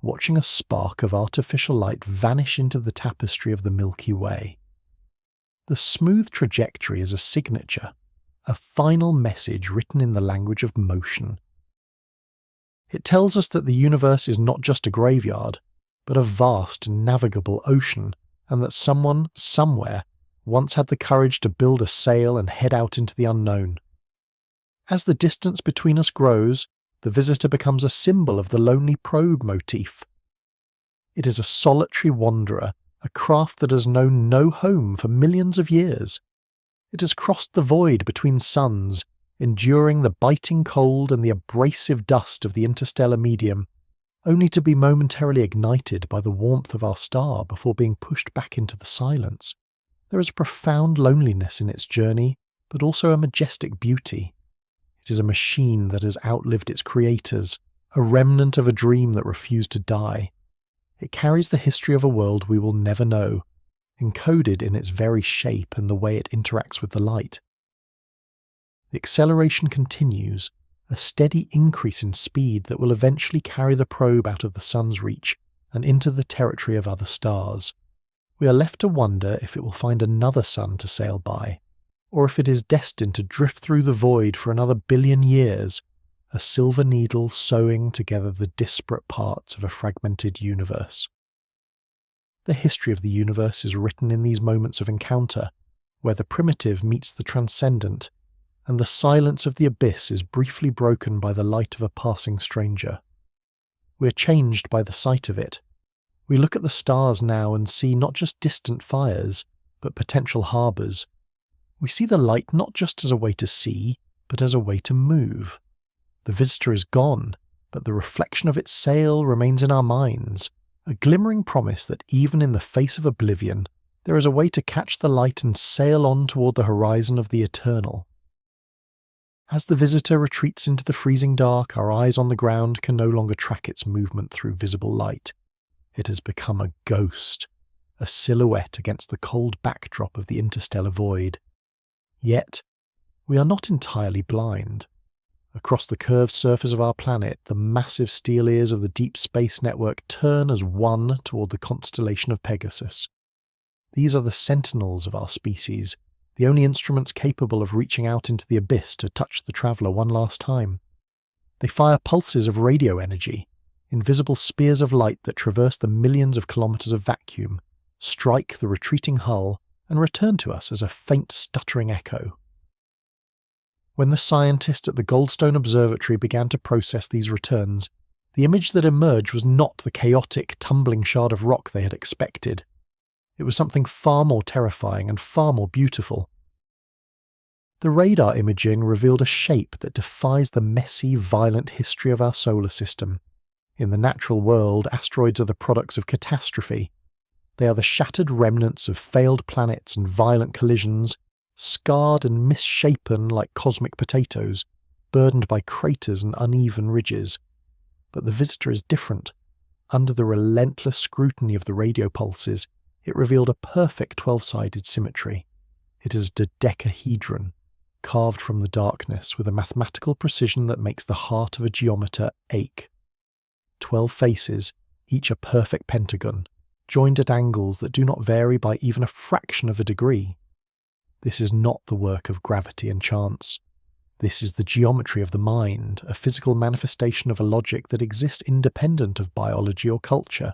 A: watching a spark of artificial light vanish into the tapestry of the Milky Way. The smooth trajectory is a signature, a final message written in the language of motion. It tells us that the universe is not just a graveyard, but a vast navigable ocean, and that someone, somewhere, once had the courage to build a sail and head out into the unknown. As the distance between us grows, the visitor becomes a symbol of the lonely probe motif. It is a solitary wanderer, a craft that has known no home for millions of years. It has crossed the void between suns, enduring the biting cold and the abrasive dust of the interstellar medium, only to be momentarily ignited by the warmth of our star before being pushed back into the silence. There is a profound loneliness in its journey, but also a majestic beauty. It is a machine that has outlived its creators, a remnant of a dream that refused to die. It carries the history of a world we will never know, encoded in its very shape and the way it interacts with the light. The acceleration continues, a steady increase in speed that will eventually carry the probe out of the sun's reach and into the territory of other stars. We are left to wonder if it will find another sun to sail by, or if it is destined to drift through the void for another billion years, a silver needle sewing together the disparate parts of a fragmented universe. The history of the universe is written in these moments of encounter, where the primitive meets the transcendent, and the silence of the abyss is briefly broken by the light of a passing stranger. We are changed by the sight of it. We look at the stars now and see not just distant fires, but potential harbours. We see the light not just as a way to see, but as a way to move. The visitor is gone, but the reflection of its sail remains in our minds, a glimmering promise that even in the face of oblivion, there is a way to catch the light and sail on toward the horizon of the eternal. As the visitor retreats into the freezing dark, our eyes on the ground can no longer track its movement through visible light. It has become a ghost, a silhouette against the cold backdrop of the interstellar void. Yet, we are not entirely blind. Across the curved surface of our planet, the massive steel ears of the Deep Space Network turn as one toward the constellation of Pegasus. These are the sentinels of our species, the only instruments capable of reaching out into the abyss to touch the traveller one last time. They fire pulses of radio energy, invisible spears of light that traverse the millions of kilometres of vacuum, strike the retreating hull, and return to us as a faint stuttering echo. When the scientists at the Goldstone Observatory began to process these returns, the image that emerged was not the chaotic, tumbling shard of rock they had expected. It was something far more terrifying and far more beautiful. The radar imaging revealed a shape that defies the messy, violent history of our solar system. In the natural world, asteroids are the products of catastrophe. They are the shattered remnants of failed planets and violent collisions, scarred and misshapen like cosmic potatoes, burdened by craters and uneven ridges. But the visitor is different. Under the relentless scrutiny of the radio pulses, it revealed a perfect 12-sided symmetry. It is a dodecahedron, carved from the darkness with a mathematical precision that makes the heart of a geometer ache. 12 faces, each a perfect pentagon, joined at angles that do not vary by even a fraction of a degree. This is not the work of gravity and chance. This is the geometry of the mind, a physical manifestation of a logic that exists independent of biology or culture.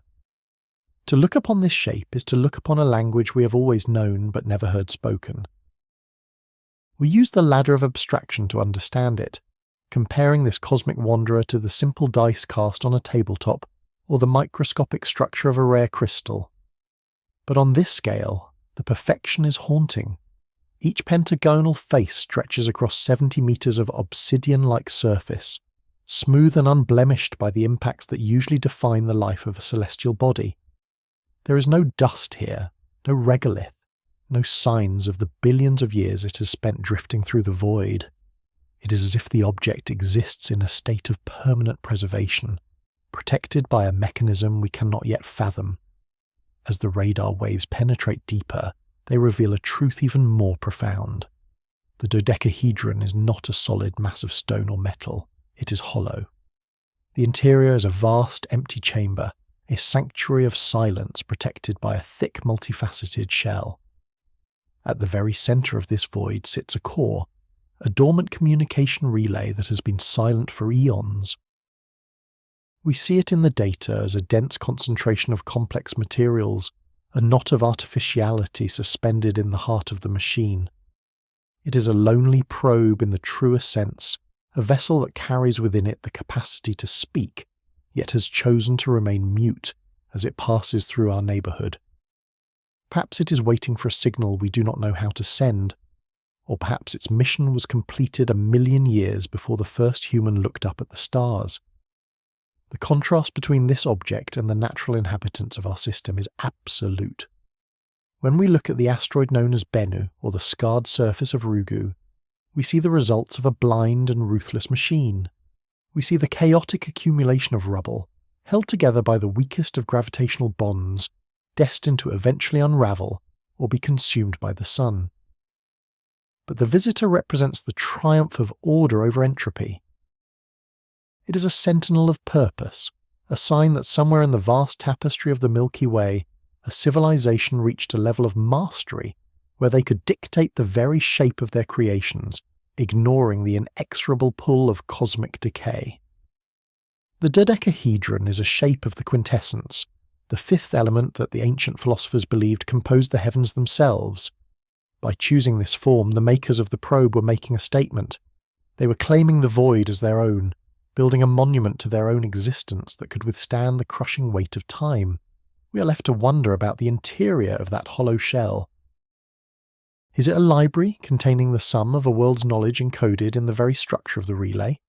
A: To look upon this shape is to look upon a language we have always known but never heard spoken. We use the ladder of abstraction to understand it, comparing this cosmic wanderer to the simple dice cast on a tabletop or the microscopic structure of a rare crystal. But on this scale, the perfection is haunting. Each pentagonal face stretches across 70 meters of obsidian-like surface, smooth and unblemished by the impacts that usually define the life of a celestial body. There is no dust here, no regolith, no signs of the billions of years it has spent drifting through the void. It is as if the object exists in a state of permanent preservation, protected by a mechanism we cannot yet fathom. As the radar waves penetrate deeper, they reveal a truth even more profound. The dodecahedron is not a solid mass of stone or metal, it is hollow. The interior is a vast, empty chamber, a sanctuary of silence protected by a thick, multifaceted shell. At the very centre of this void sits a core, a dormant communication relay that has been silent for eons. We see it in the data as a dense concentration of complex materials, a knot of artificiality suspended in the heart of the machine. It is a lonely probe in the truest sense, a vessel that carries within it the capacity to speak, yet has chosen to remain mute as it passes through our neighbourhood. Perhaps it is waiting for a signal we do not know how to send, or perhaps its mission was completed 1,000,000 years before the first human looked up at the stars. The contrast between this object and the natural inhabitants of our system is absolute. When we look at the asteroid known as Bennu, or the scarred surface of Ryugu, we see the results of a blind and ruthless machine. We see the chaotic accumulation of rubble, held together by the weakest of gravitational bonds, destined to eventually unravel or be consumed by the sun. But the visitor represents the triumph of order over entropy. It is a sentinel of purpose, a sign that somewhere in the vast tapestry of the Milky Way, a civilization reached a level of mastery where they could dictate the very shape of their creations, ignoring the inexorable pull of cosmic decay. The dodecahedron is a shape of the quintessence, the fifth element that the ancient philosophers believed composed the heavens themselves. By choosing this form, the makers of the probe were making a statement. They were claiming the void as their own, building a monument to their own existence that could withstand the crushing weight of time. We are left to wonder about the interior of that hollow shell. Is it a library containing the sum of a world's knowledge encoded in the very structure of the relay?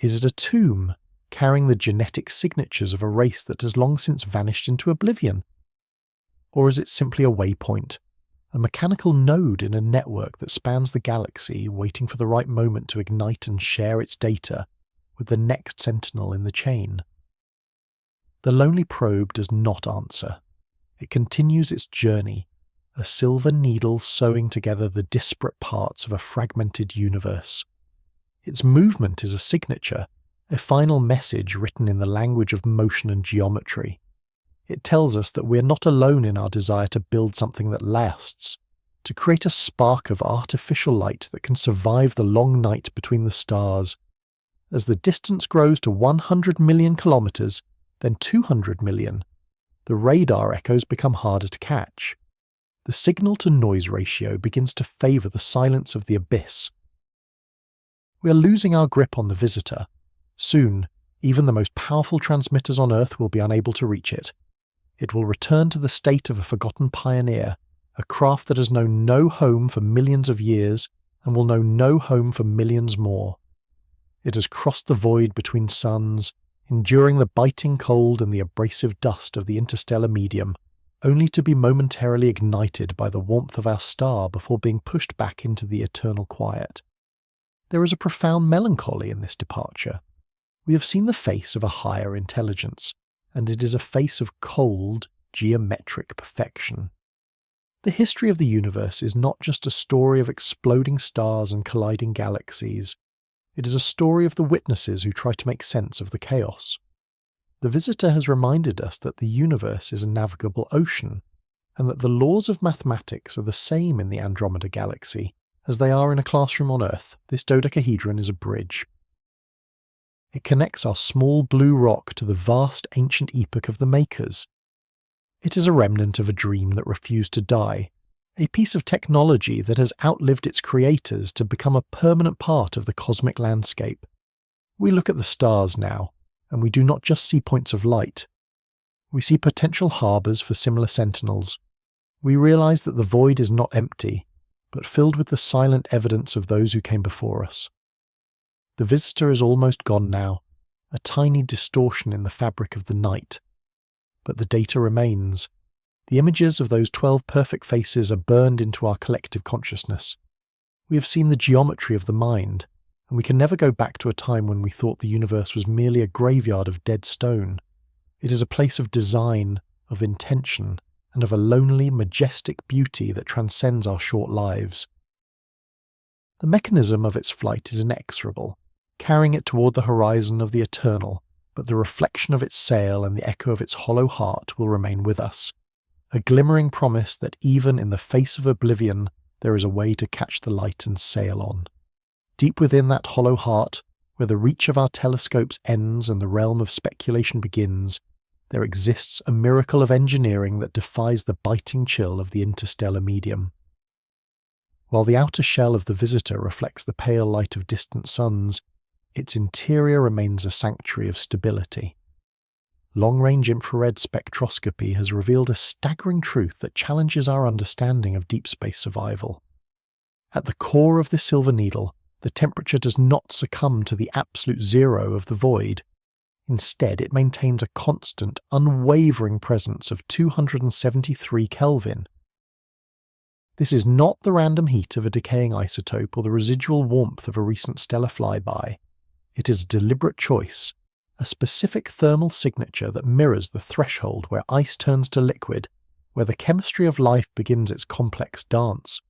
A: Is it a tomb carrying the genetic signatures of a race that has long since vanished into oblivion? Or is it simply a waypoint, a mechanical node in a network that spans the galaxy, waiting for the right moment to ignite and share its data with the next sentinel in the chain? The lonely probe does not answer. It continues its journey, a silver needle sewing together the disparate parts of a fragmented universe. Its movement is a signature, a final message written in the language of motion and geometry. It tells us that we are not alone in our desire to build something that lasts, to create a spark of artificial light that can survive the long night between the stars. As the distance grows to 100 million kilometers, then 200 million, the radar echoes become harder to catch. The signal-to-noise ratio begins to favor the silence of the abyss. We are losing our grip on the visitor. Soon, even the most powerful transmitters on Earth will be unable to reach it. It will return to the state of a forgotten pioneer, a craft that has known no home for millions of years and will know no home for millions more. It has crossed the void between suns, enduring the biting cold and the abrasive dust of the interstellar medium, only to be momentarily ignited by the warmth of our star before being pushed back into the eternal quiet. There is a profound melancholy in this departure. We have seen the face of a higher intelligence, and it is a face of cold, geometric perfection. The history of the universe is not just a story of exploding stars and colliding galaxies. It is a story of the witnesses who try to make sense of the chaos. The visitor has reminded us that the universe is a navigable ocean, and that the laws of mathematics are the same in the Andromeda Galaxy as they are in a classroom on Earth. This dodecahedron is a bridge. It connects our small blue rock to the vast ancient epoch of the Makers. It is a remnant of a dream that refused to die, a piece of technology that has outlived its creators to become a permanent part of the cosmic landscape. We look at the stars now, and we do not just see points of light. We see potential harbours for similar sentinels. We realise that the void is not empty, but filled with the silent evidence of those who came before us. The visitor is almost gone now, a tiny distortion in the fabric of the night. But the data remains. The images of those 12 perfect faces are burned into our collective consciousness. We have seen the geometry of the mind, and we can never go back to a time when we thought the universe was merely a graveyard of dead stone. It is a place of design, of intention, and of a lonely, majestic beauty that transcends our short lives. The mechanism of its flight is inexorable, carrying it toward the horizon of the eternal, but the reflection of its sail and the echo of its hollow heart will remain with us, a glimmering promise that even in the face of oblivion there is a way to catch the light and sail on. Deep within that hollow heart, where the reach of our telescopes ends and the realm of speculation begins, there exists a miracle of engineering that defies the biting chill of the interstellar medium. While the outer shell of the visitor reflects the pale light of distant suns, its interior remains a sanctuary of stability. Long-range infrared spectroscopy has revealed a staggering truth that challenges our understanding of deep space survival. At the core of the silver needle, the temperature does not succumb to the absolute zero of the void. Instead, it maintains a constant, unwavering presence of 273 Kelvin. This is not the random heat of a decaying isotope or the residual warmth of a recent stellar flyby. It is a deliberate choice, a specific thermal signature that mirrors the threshold where ice turns to liquid, where the chemistry of life begins its complex dance.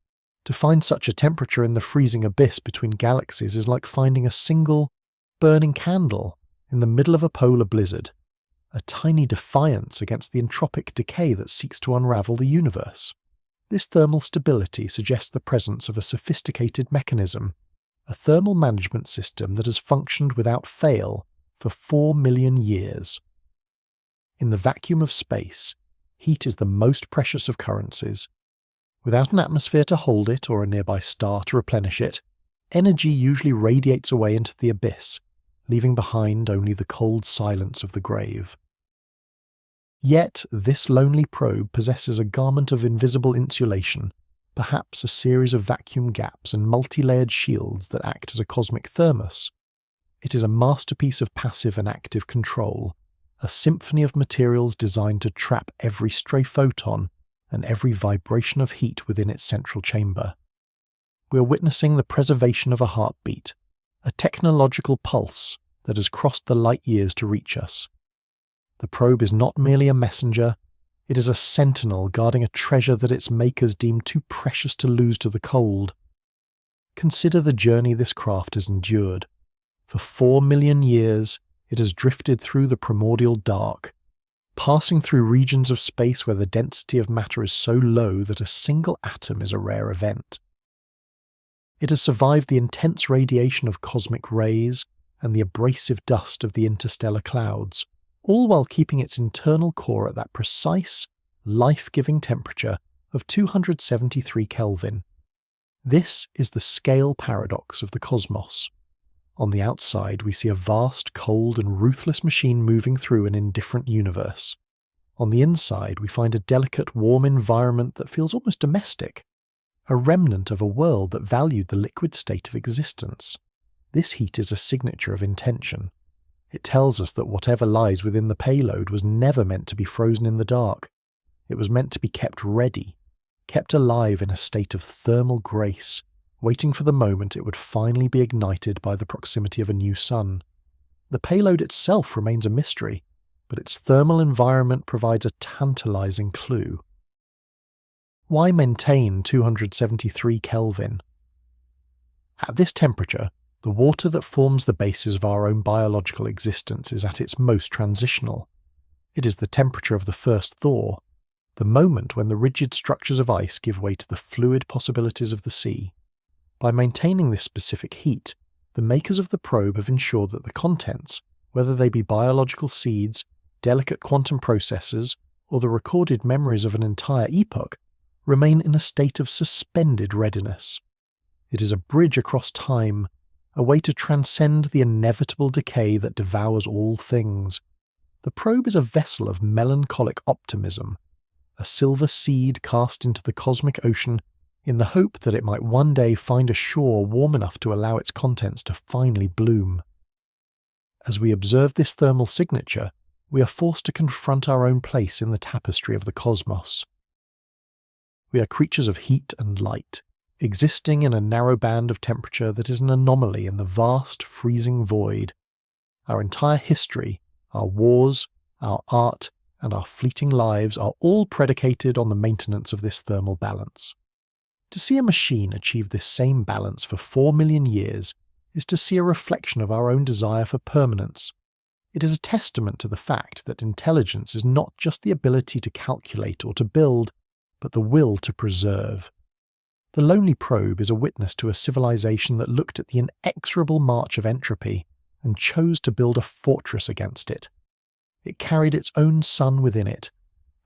A: To find such a temperature in the freezing abyss between galaxies is like finding a single, burning candle in the middle of a polar blizzard, a tiny defiance against the entropic decay that seeks to unravel the universe. This thermal stability suggests the presence of a sophisticated mechanism, a thermal management system that has functioned without fail for 4 million years. In the vacuum of space, heat is the most precious of currencies. Without an atmosphere to hold it or a nearby star to replenish it, energy usually radiates away into the abyss, leaving behind only the cold silence of the grave. Yet this lonely probe possesses a garment of invisible insulation, perhaps a series of vacuum gaps and multi-layered shields that act as a cosmic thermos. It is a masterpiece of passive and active control, a symphony of materials designed to trap every stray photon and every vibration of heat within its central chamber. We are witnessing the preservation of a heartbeat, a technological pulse that has crossed the light years to reach us. The probe is not merely a messenger, it is a sentinel guarding a treasure that its makers deemed too precious to lose to the cold. Consider the journey this craft has endured. For 4 million years, it has drifted through the primordial dark, passing through regions of space where the density of matter is so low that a single atom is a rare event. It has survived the intense radiation of cosmic rays and the abrasive dust of the interstellar clouds, all while keeping its internal core at that precise, life-giving temperature of 273 Kelvin. This is the scale paradox of the cosmos. On the outside, we see a vast, cold and ruthless machine moving through an indifferent universe. On the inside, we find a delicate, warm environment that feels almost domestic, a remnant of a world that valued the liquid state of existence. This heat is a signature of intention. It tells us that whatever lies within the payload was never meant to be frozen in the dark. It was meant to be kept ready, kept alive in a state of thermal grace, waiting for the moment it would finally be ignited by the proximity of a new sun. The payload itself remains a mystery, but its thermal environment provides a tantalizing clue. Why maintain 273 Kelvin? At this temperature, the water that forms the basis of our own biological existence is at its most transitional. It is the temperature of the first thaw, the moment when the rigid structures of ice give way to the fluid possibilities of the sea. By maintaining this specific heat, the makers of the probe have ensured that the contents, whether they be biological seeds, delicate quantum processes, or the recorded memories of an entire epoch, remain in a state of suspended readiness. It is a bridge across time, a way to transcend the inevitable decay that devours all things. The probe is a vessel of melancholic optimism, a silver seed cast into the cosmic ocean in the hope that it might one day find a shore warm enough to allow its contents to finally bloom. As we observe this thermal signature, we are forced to confront our own place in the tapestry of the cosmos. We are creatures of heat and light, existing in a narrow band of temperature that is an anomaly in the vast, freezing void. Our entire history, our wars, our art, and our fleeting lives are all predicated on the maintenance of this thermal balance. To see a machine achieve this same balance for 4 million years is to see a reflection of our own desire for permanence. It is a testament to the fact that intelligence is not just the ability to calculate or to build, but the will to preserve. The lonely probe is a witness to a civilization that looked at the inexorable march of entropy and chose to build a fortress against it. It carried its own sun within it,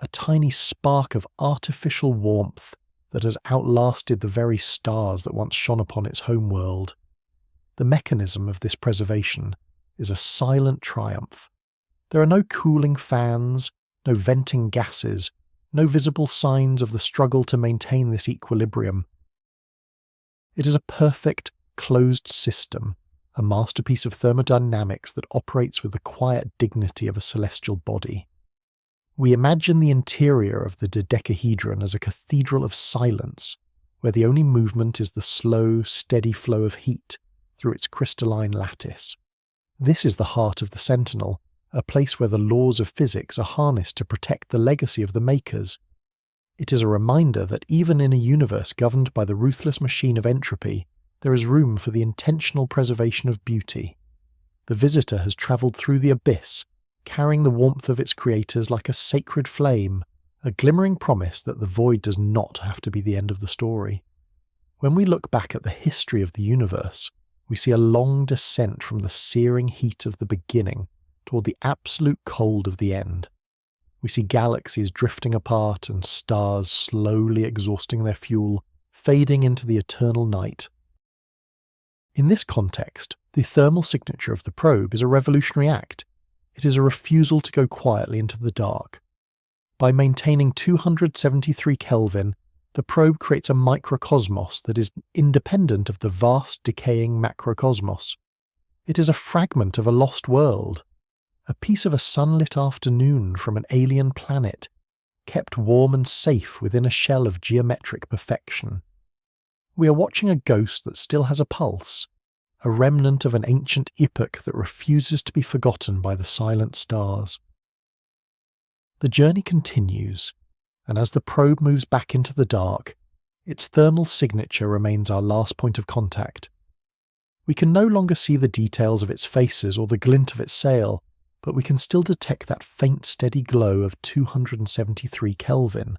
A: a tiny spark of artificial warmth that has outlasted the very stars that once shone upon its homeworld. The mechanism of this preservation is a silent triumph. There are no cooling fans, no venting gases, no visible signs of the struggle to maintain this equilibrium. It is a perfect, closed system, a masterpiece of thermodynamics that operates with the quiet dignity of a celestial body. We imagine the interior of the dodecahedron as a cathedral of silence, where the only movement is the slow, steady flow of heat through its crystalline lattice. This is the heart of the Sentinel, a place where the laws of physics are harnessed to protect the legacy of the makers. It is a reminder that even in a universe governed by the ruthless machine of entropy, there is room for the intentional preservation of beauty. The visitor has travelled through the abyss, carrying the warmth of its creators like a sacred flame, a glimmering promise that the void does not have to be the end of the story. When we look back at the history of the universe, we see a long descent from the searing heat of the beginning toward the absolute cold of the end. We see galaxies drifting apart and stars slowly exhausting their fuel, fading into the eternal night. In this context, the thermal signature of the probe is a revolutionary act. It is a refusal to go quietly into the dark. By maintaining 273 Kelvin, the probe creates a microcosmos that is independent of the vast decaying macrocosmos. It is a fragment of a lost world, a piece of a sunlit afternoon from an alien planet, kept warm and safe within a shell of geometric perfection. We are watching a ghost that still has a pulse, a remnant of an ancient epoch that refuses to be forgotten by the silent stars. The journey continues, and as the probe moves back into the dark, its thermal signature remains our last point of contact. We can no longer see the details of its faces or the glint of its sail, but we can still detect that faint steady glow of 273 Kelvin.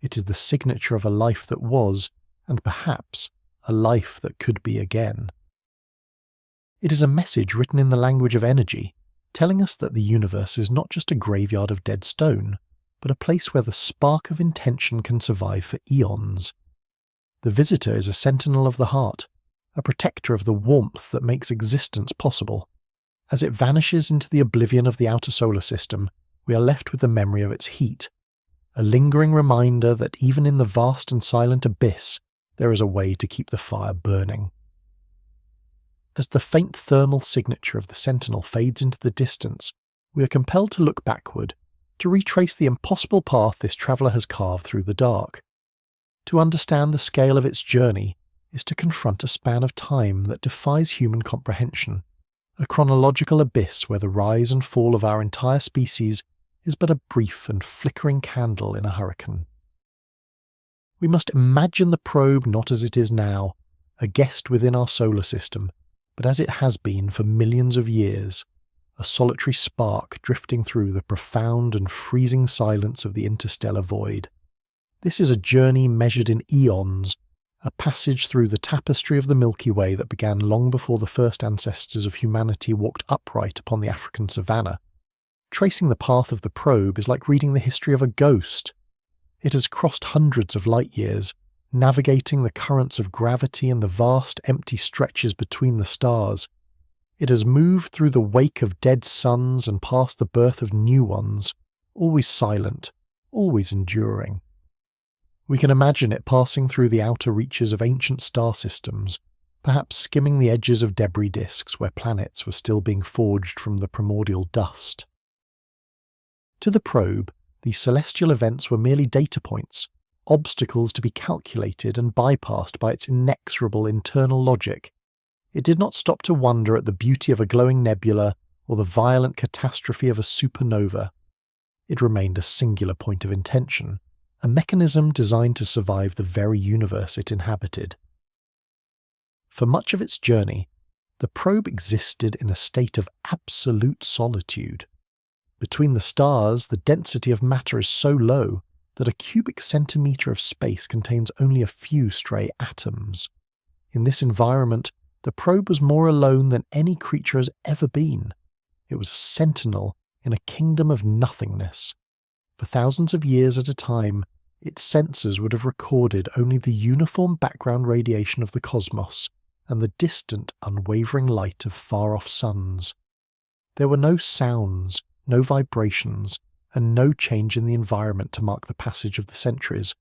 A: It is the signature of a life that was, and perhaps a life that could be again. It is a message written in the language of energy, telling us that the universe is not just a graveyard of dead stone, but a place where the spark of intention can survive for eons. The visitor is a sentinel of the heart, a protector of the warmth that makes existence possible. As it vanishes into the oblivion of the outer solar system, we are left with the memory of its heat, a lingering reminder that even in the vast and silent abyss, there is a way to keep the fire burning. As the faint thermal signature of the Sentinel fades into the distance, we are compelled to look backward, to retrace the impossible path this traveller has carved through the dark. To understand the scale of its journey is to confront a span of time that defies human comprehension, a chronological abyss where the rise and fall of our entire species is but a brief and flickering candle in a hurricane. We must imagine the probe not as it is now, a guest within our solar system, but as it has been for millions of years, a solitary spark drifting through the profound and freezing silence of the interstellar void. This is a journey measured in eons, a passage through the tapestry of the Milky Way that began long before the first ancestors of humanity walked upright upon the African savanna. Tracing the path of the probe is like reading the history of a ghost. It has crossed hundreds of light years, navigating the currents of gravity and the vast empty stretches between the stars. It has moved through the wake of dead suns and past the birth of new ones, always silent, always enduring. We can imagine it passing through the outer reaches of ancient star systems, perhaps skimming the edges of debris disks where planets were still being forged from the primordial dust. To the probe, these celestial events were merely data points, obstacles to be calculated and bypassed by its inexorable internal logic. It did not stop to wonder at the beauty of a glowing nebula or the violent catastrophe of a supernova. It remained a singular point of intention, a mechanism designed to survive the very universe it inhabited. For much of its journey, the probe existed in a state of absolute solitude. Between the stars, the density of matter is so low that a cubic centimetre of space contains only a few stray atoms. In this environment, the probe was more alone than any creature has ever been. It was a sentinel in a kingdom of nothingness. For thousands of years at a time, its sensors would have recorded only the uniform background radiation of the cosmos and the distant, unwavering light of far-off suns. There were no sounds, no vibrations, and no change in the environment to mark the passage of the centuries.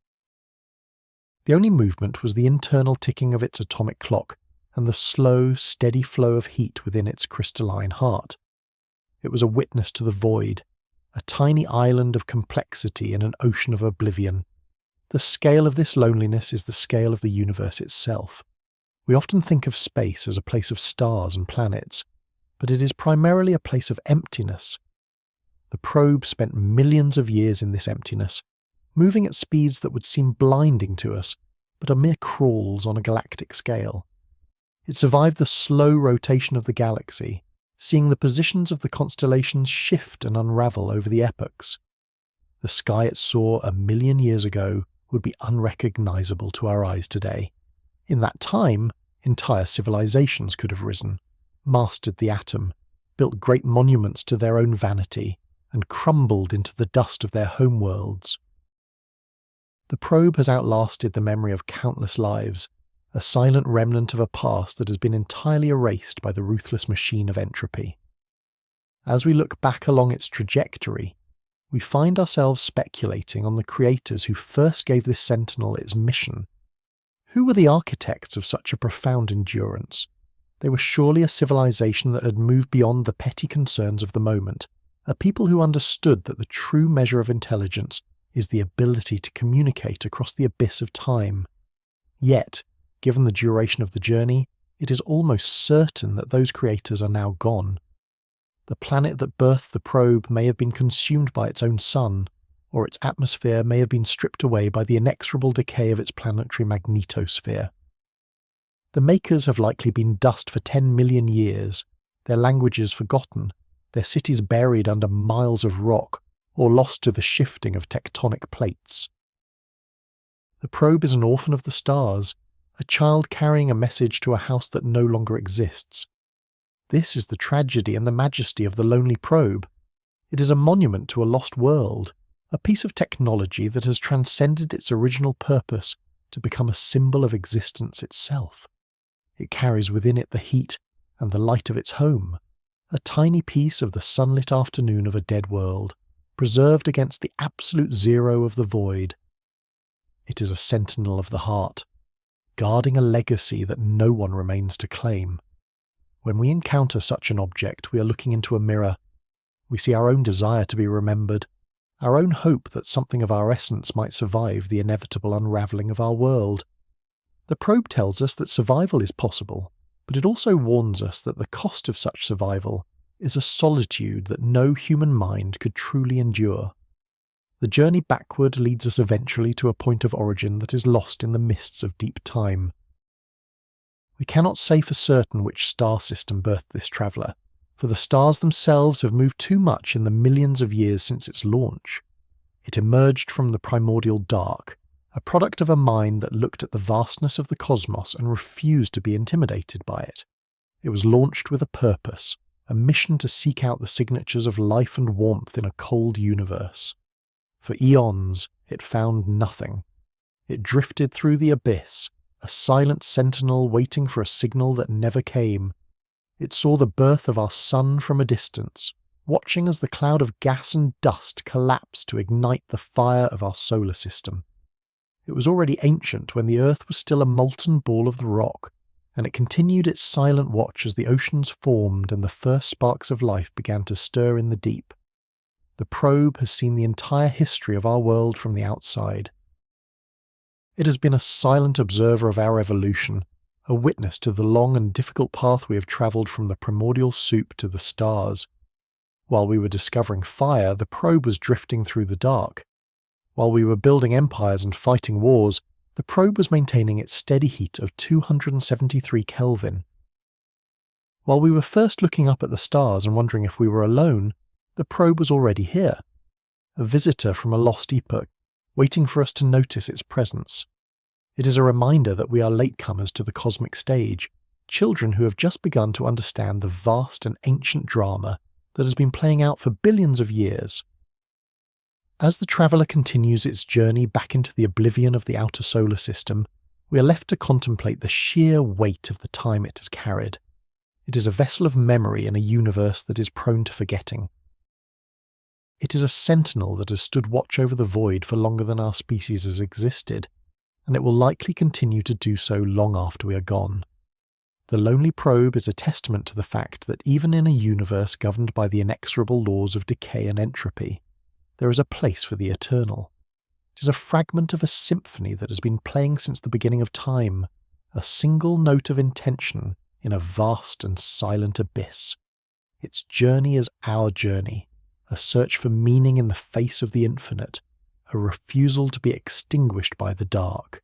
A: The only movement was the internal ticking of its atomic clock and the slow, steady flow of heat within its crystalline heart. It was a witness to the void, a tiny island of complexity in an ocean of oblivion. The scale of this loneliness is the scale of the universe itself. We often think of space as a place of stars and planets, but it is primarily a place of emptiness. The probe spent millions of years in this emptiness, moving at speeds that would seem blinding to us, but are mere crawls on a galactic scale. It survived the slow rotation of the galaxy, seeing the positions of the constellations shift and unravel over the epochs. The sky it saw 1,000,000 years ago would be unrecognizable to our eyes today. In that time, entire civilizations could have risen, mastered the atom, built great monuments to their own vanity, and crumbled into the dust of their homeworlds. The probe has outlasted the memory of countless lives, a silent remnant of a past that has been entirely erased by the ruthless machine of entropy. As we look back along its trajectory, we find ourselves speculating on the creators who first gave this sentinel its mission. Who were the architects of such a profound endurance? They were surely a civilization that had moved beyond the petty concerns of the moment, a people who understood that the true measure of intelligence is the ability to communicate across the abyss of time. Yet, given the duration of the journey, it is almost certain that those creators are now gone. The planet that birthed the probe may have been consumed by its own sun, or its atmosphere may have been stripped away by the inexorable decay of its planetary magnetosphere. The makers have likely been dust for 10 million years, their languages forgotten, their cities buried under miles of rock, or lost to the shifting of tectonic plates. The probe is an orphan of the stars, a child carrying a message to a house that no longer exists. This is the tragedy and the majesty of the lonely probe. It is a monument to a lost world, a piece of technology that has transcended its original purpose to become a symbol of existence itself. It carries within it the heat and the light of its home, a tiny piece of the sunlit afternoon of a dead world, preserved against the absolute zero of the void. It is a sentinel of the heart, guarding a legacy that no one remains to claim. When we encounter such an object, we are looking into a mirror. We see our own desire to be remembered, our own hope that something of our essence might survive the inevitable unravelling of our world. The probe tells us that survival is possible, but it also warns us that the cost of such survival is a solitude that no human mind could truly endure. The journey backward leads us eventually to a point of origin that is lost in the mists of deep time. We cannot say for certain which star system birthed this traveller, for the stars themselves have moved too much in the millions of years since its launch. It emerged from the primordial dark, a product of a mind that looked at the vastness of the cosmos and refused to be intimidated by it. It was launched with a purpose, a mission to seek out the signatures of life and warmth in a cold universe. For eons, it found nothing. It drifted through the abyss, a silent sentinel waiting for a signal that never came. It saw the birth of our sun from a distance, watching as the cloud of gas and dust collapsed to ignite the fire of our solar system. It was already ancient when the Earth was still a molten ball of the rock, and it continued its silent watch as the oceans formed and the first sparks of life began to stir in the deep. The probe has seen the entire history of our world from the outside. It has been a silent observer of our evolution, a witness to the long and difficult path we have travelled from the primordial soup to the stars. While we were discovering fire, the probe was drifting through the dark. While we were building empires and fighting wars, the probe was maintaining its steady heat of 273 Kelvin. While we were first looking up at the stars and wondering if we were alone, the probe was already here, a visitor from a lost epoch, waiting for us to notice its presence. It is a reminder that we are latecomers to the cosmic stage, children who have just begun to understand the vast and ancient drama that has been playing out for billions of years. As the traveller continues its journey back into the oblivion of the outer solar system, we are left to contemplate the sheer weight of the time it has carried. It is a vessel of memory in a universe that is prone to forgetting. It is a sentinel that has stood watch over the void for longer than our species has existed, and it will likely continue to do so long after we are gone. The lonely probe is a testament to the fact that even in a universe governed by the inexorable laws of decay and entropy, there is a place for the eternal. It is a fragment of a symphony that has been playing since the beginning of time, a single note of intention in a vast and silent abyss. Its journey is our journey, a search for meaning in the face of the infinite, a refusal to be extinguished by the dark.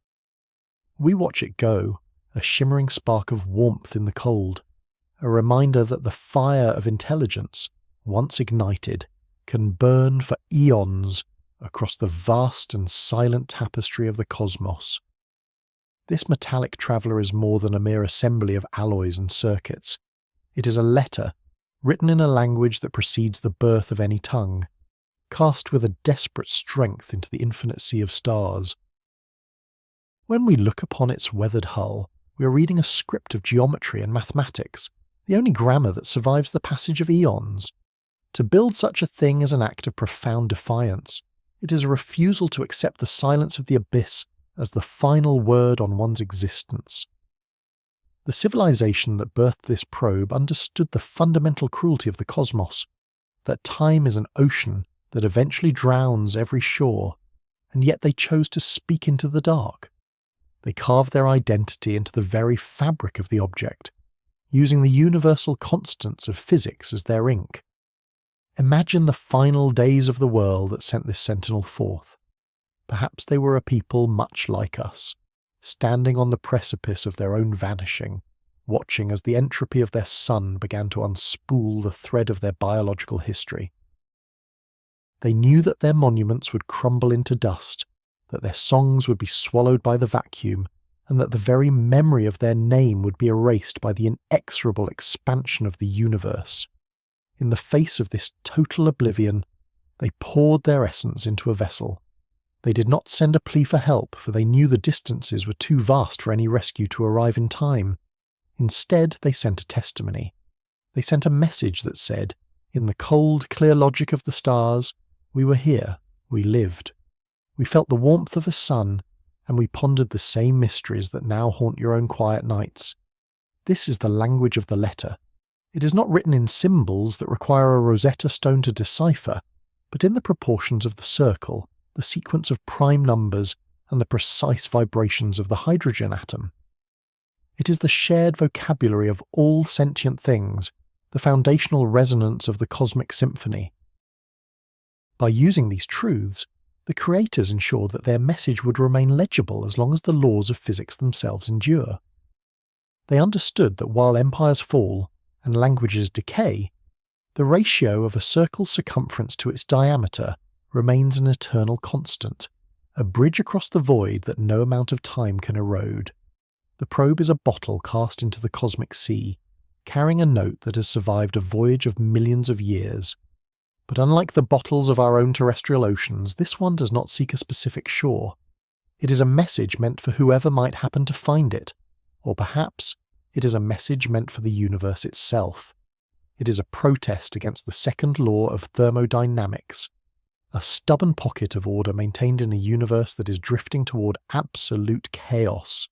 A: We watch it go, a shimmering spark of warmth in the cold, a reminder that the fire of intelligence, once ignited, can burn for eons across the vast and silent tapestry of the cosmos. This metallic traveller is more than a mere assembly of alloys and circuits. It is a letter, written in a language that precedes the birth of any tongue, cast with a desperate strength into the infinite sea of stars. When we look upon its weathered hull, we are reading a script of geometry and mathematics, the only grammar that survives the passage of eons. To build such a thing is an act of profound defiance. It is a refusal to accept the silence of the abyss as the final word on one's existence. The civilization that birthed this probe understood the fundamental cruelty of the cosmos, that time is an ocean that eventually drowns every shore, and yet they chose to speak into the dark. They carved their identity into the very fabric of the object, using the universal constants of physics as their ink. Imagine the final days of the world that sent this sentinel forth. Perhaps they were a people much like us, standing on the precipice of their own vanishing, watching as the entropy of their sun began to unspool the thread of their biological history. They knew that their monuments would crumble into dust, that their songs would be swallowed by the vacuum, and that the very memory of their name would be erased by the inexorable expansion of the universe. In the face of this total oblivion, they poured their essence into a vessel. They did not send a plea for help, for they knew the distances were too vast for any rescue to arrive in time. Instead, they sent a testimony. They sent a message that said, in the cold, clear logic of the stars, we were here, we lived. We felt the warmth of a sun, and we pondered the same mysteries that now haunt your own quiet nights. This is the language of the letter. It is not written in symbols that require a Rosetta Stone to decipher, but in the proportions of the circle, the sequence of prime numbers, and the precise vibrations of the hydrogen atom. It is the shared vocabulary of all sentient things, the foundational resonance of the cosmic symphony. By using these truths, The creators ensured that their message would remain legible as long as the laws of physics themselves endure. They understood that while empires fall and languages decay, the ratio of a circle's circumference to its diameter remains an eternal constant, a bridge across the void that no amount of time can erode. The probe is a bottle cast into the cosmic sea, carrying a note that has survived a voyage of millions of years. But unlike the bottles of our own terrestrial oceans, this one does not seek a specific shore. It is a message meant for whoever might happen to find it, or perhaps it is a message meant for the universe itself. It is a protest against the second law of thermodynamics, a stubborn pocket of order maintained in a universe that is drifting toward absolute chaos.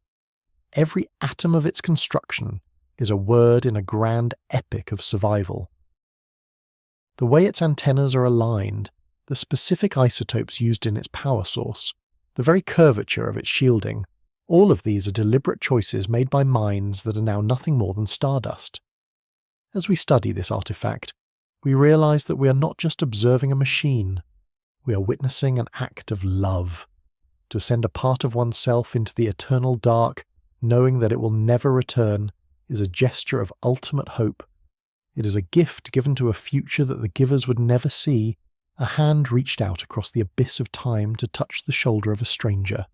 A: Every atom of its construction is a word in a grand epic of survival. The way its antennas are aligned, the specific isotopes used in its power source, the very curvature of its shielding, all of these are deliberate choices made by minds that are now nothing more than stardust. As we study this artifact, we realize that we are not just observing a machine, we are witnessing an act of love. To send a part of oneself into the eternal dark, knowing that it will never return, is a gesture of ultimate hope. It is a gift given to a future that the givers would never see, a hand reached out across the abyss of time to touch the shoulder of a stranger.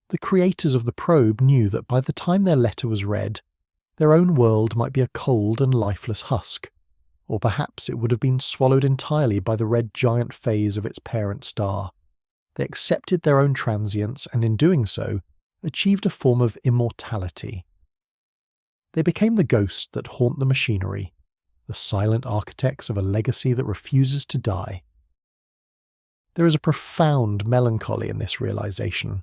A: The creators of the probe knew that by the time their letter was read, their own world might be a cold and lifeless husk, or perhaps it would have been swallowed entirely by the red giant phase of its parent star. They accepted their own transience and in doing so, achieved a form of immortality. They became the ghosts that haunt the machinery, the silent architects of a legacy that refuses to die. There is a profound melancholy in this realization.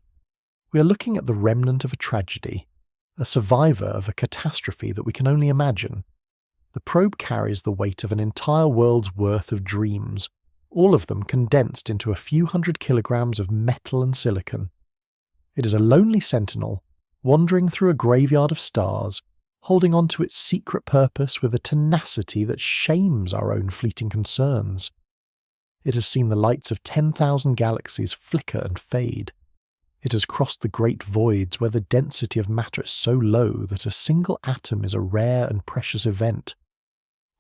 A: We are looking at the remnant of a tragedy, a survivor of a catastrophe that we can only imagine. The probe carries the weight of an entire world's worth of dreams, all of them condensed into a few hundred kilograms of metal and silicon. It is a lonely sentinel, wandering through a graveyard of stars, holding on to its secret purpose with a tenacity that shames our own fleeting concerns. It has seen the lights of 10,000 galaxies flicker and fade. It has crossed the great voids where the density of matter is so low that a single atom is a rare and precious event.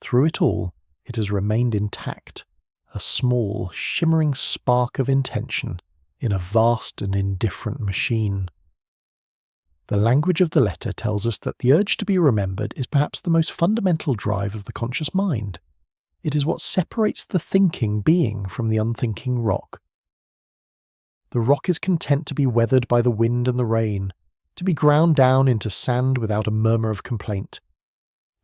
A: Through it all, it has remained intact, a small, shimmering spark of intention in a vast and indifferent machine. The language of the letter tells us that the urge to be remembered is perhaps the most fundamental drive of the conscious mind. It is what separates the thinking being from the unthinking rock. The rock is content to be weathered by the wind and the rain, to be ground down into sand without a murmur of complaint.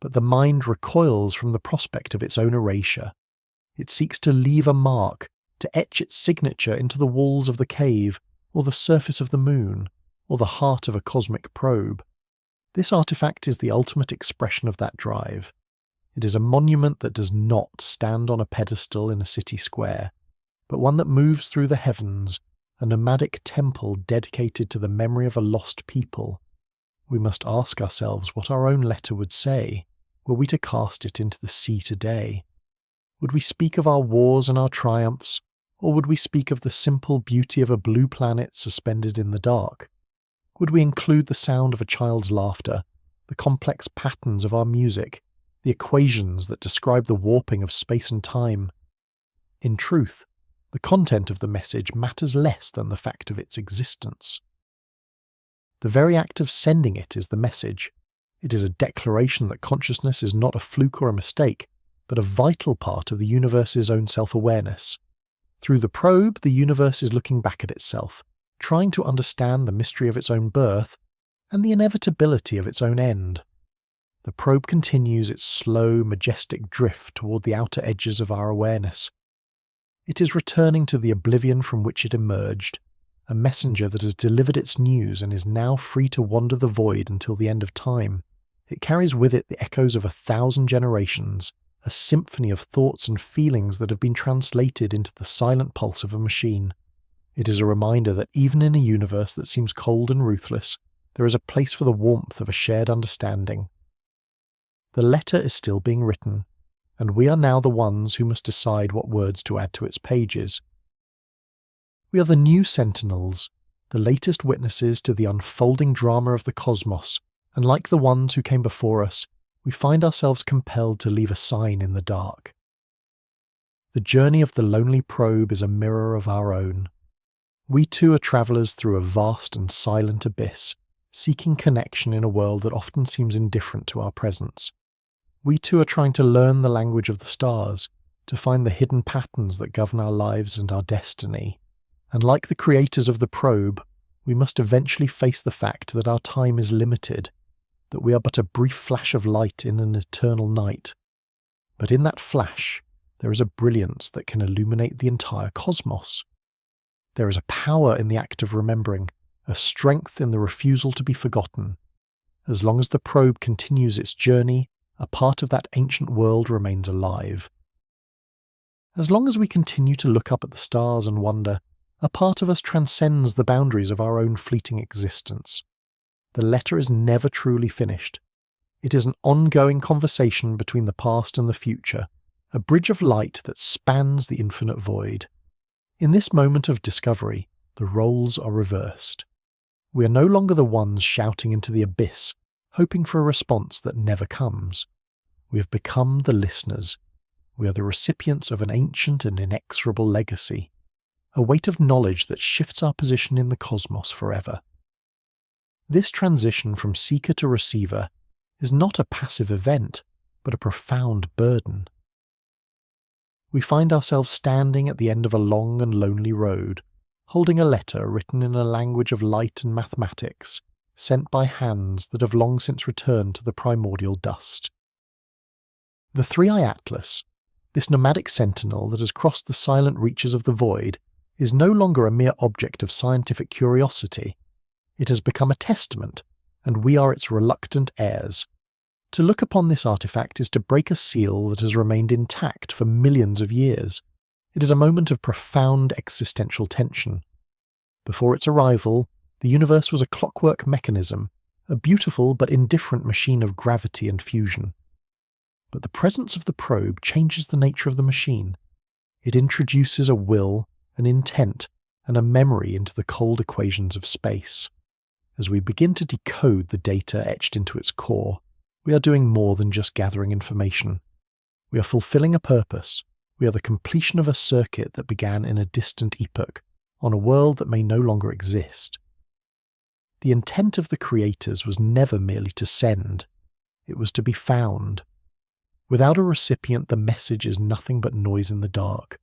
A: But the mind recoils from the prospect of its own erasure. It seeks to leave a mark, to etch its signature into the walls of the cave, or the surface of the moon, or the heart of a cosmic probe. This artifact is the ultimate expression of that drive. It is a monument that does not stand on a pedestal in a city square, but one that moves through the heavens, a nomadic temple dedicated to the memory of a lost people. We must ask ourselves what our own letter would say, were we to cast it into the sea today. Would we speak of our wars and our triumphs, or would we speak of the simple beauty of a blue planet suspended in the dark? Would we include the sound of a child's laughter, the complex patterns of our music, the equations that describe the warping of space and time? In truth, the content of the message matters less than the fact of its existence. The very act of sending it is the message. It is a declaration that consciousness is not a fluke or a mistake, but a vital part of the universe's own self-awareness. Through the probe, the universe is looking back at itself, trying to understand the mystery of its own birth and the inevitability of its own end. The probe continues its slow, majestic drift toward the outer edges of our awareness. It is returning to the oblivion from which it emerged, a messenger that has delivered its news and is now free to wander the void until the end of time. It carries with it the echoes of 1,000 generations, a symphony of thoughts and feelings that have been translated into the silent pulse of a machine. It is a reminder that even in a universe that seems cold and ruthless, there is a place for the warmth of a shared understanding. The letter is still being written, and we are now the ones who must decide what words to add to its pages. We are the new sentinels, the latest witnesses to the unfolding drama of the cosmos, and like the ones who came before us, we find ourselves compelled to leave a sign in the dark. The journey of the lonely probe is a mirror of our own. We too are travellers through a vast and silent abyss, seeking connection in a world that often seems indifferent to our presence. We too are trying to learn the language of the stars, to find the hidden patterns that govern our lives and our destiny. And like the creators of the probe, we must eventually face the fact that our time is limited, that we are but a brief flash of light in an eternal night. But in that flash, there is a brilliance that can illuminate the entire cosmos. There is a power in the act of remembering, a strength in the refusal to be forgotten. As long as the probe continues its journey, a part of that ancient world remains alive. As long as we continue to look up at the stars and wonder, a part of us transcends the boundaries of our own fleeting existence. The letter is never truly finished. It is an ongoing conversation between the past and the future, a bridge of light that spans the infinite void. In this moment of discovery, the roles are reversed. We are no longer the ones shouting into the abyss, hoping for a response that never comes. We have become the listeners. We are the recipients of an ancient and inexorable legacy, a weight of knowledge that shifts our position in the cosmos forever. This transition from seeker to receiver is not a passive event, but a profound burden. We find ourselves standing at the end of a long and lonely road, holding a letter written in a language of light and mathematics, sent by hands that have long since returned to the primordial dust. The Three-Eye Atlas, this nomadic sentinel that has crossed the silent reaches of the void, is no longer a mere object of scientific curiosity. It has become a testament, and we are its reluctant heirs. To look upon this artifact is to break a seal that has remained intact for millions of years. It is a moment of profound existential tension. Before its arrival, the universe was a clockwork mechanism, a beautiful but indifferent machine of gravity and fusion. But the presence of the probe changes the nature of the machine. It introduces a will, an intent, and a memory into the cold equations of space. As we begin to decode the data etched into its core, we are doing more than just gathering information. We are fulfilling a purpose. We are the completion of a circuit that began in a distant epoch, on a world that may no longer exist. The intent of the creators was never merely to send. It was to be found. Without a recipient, the message is nothing but noise in the dark.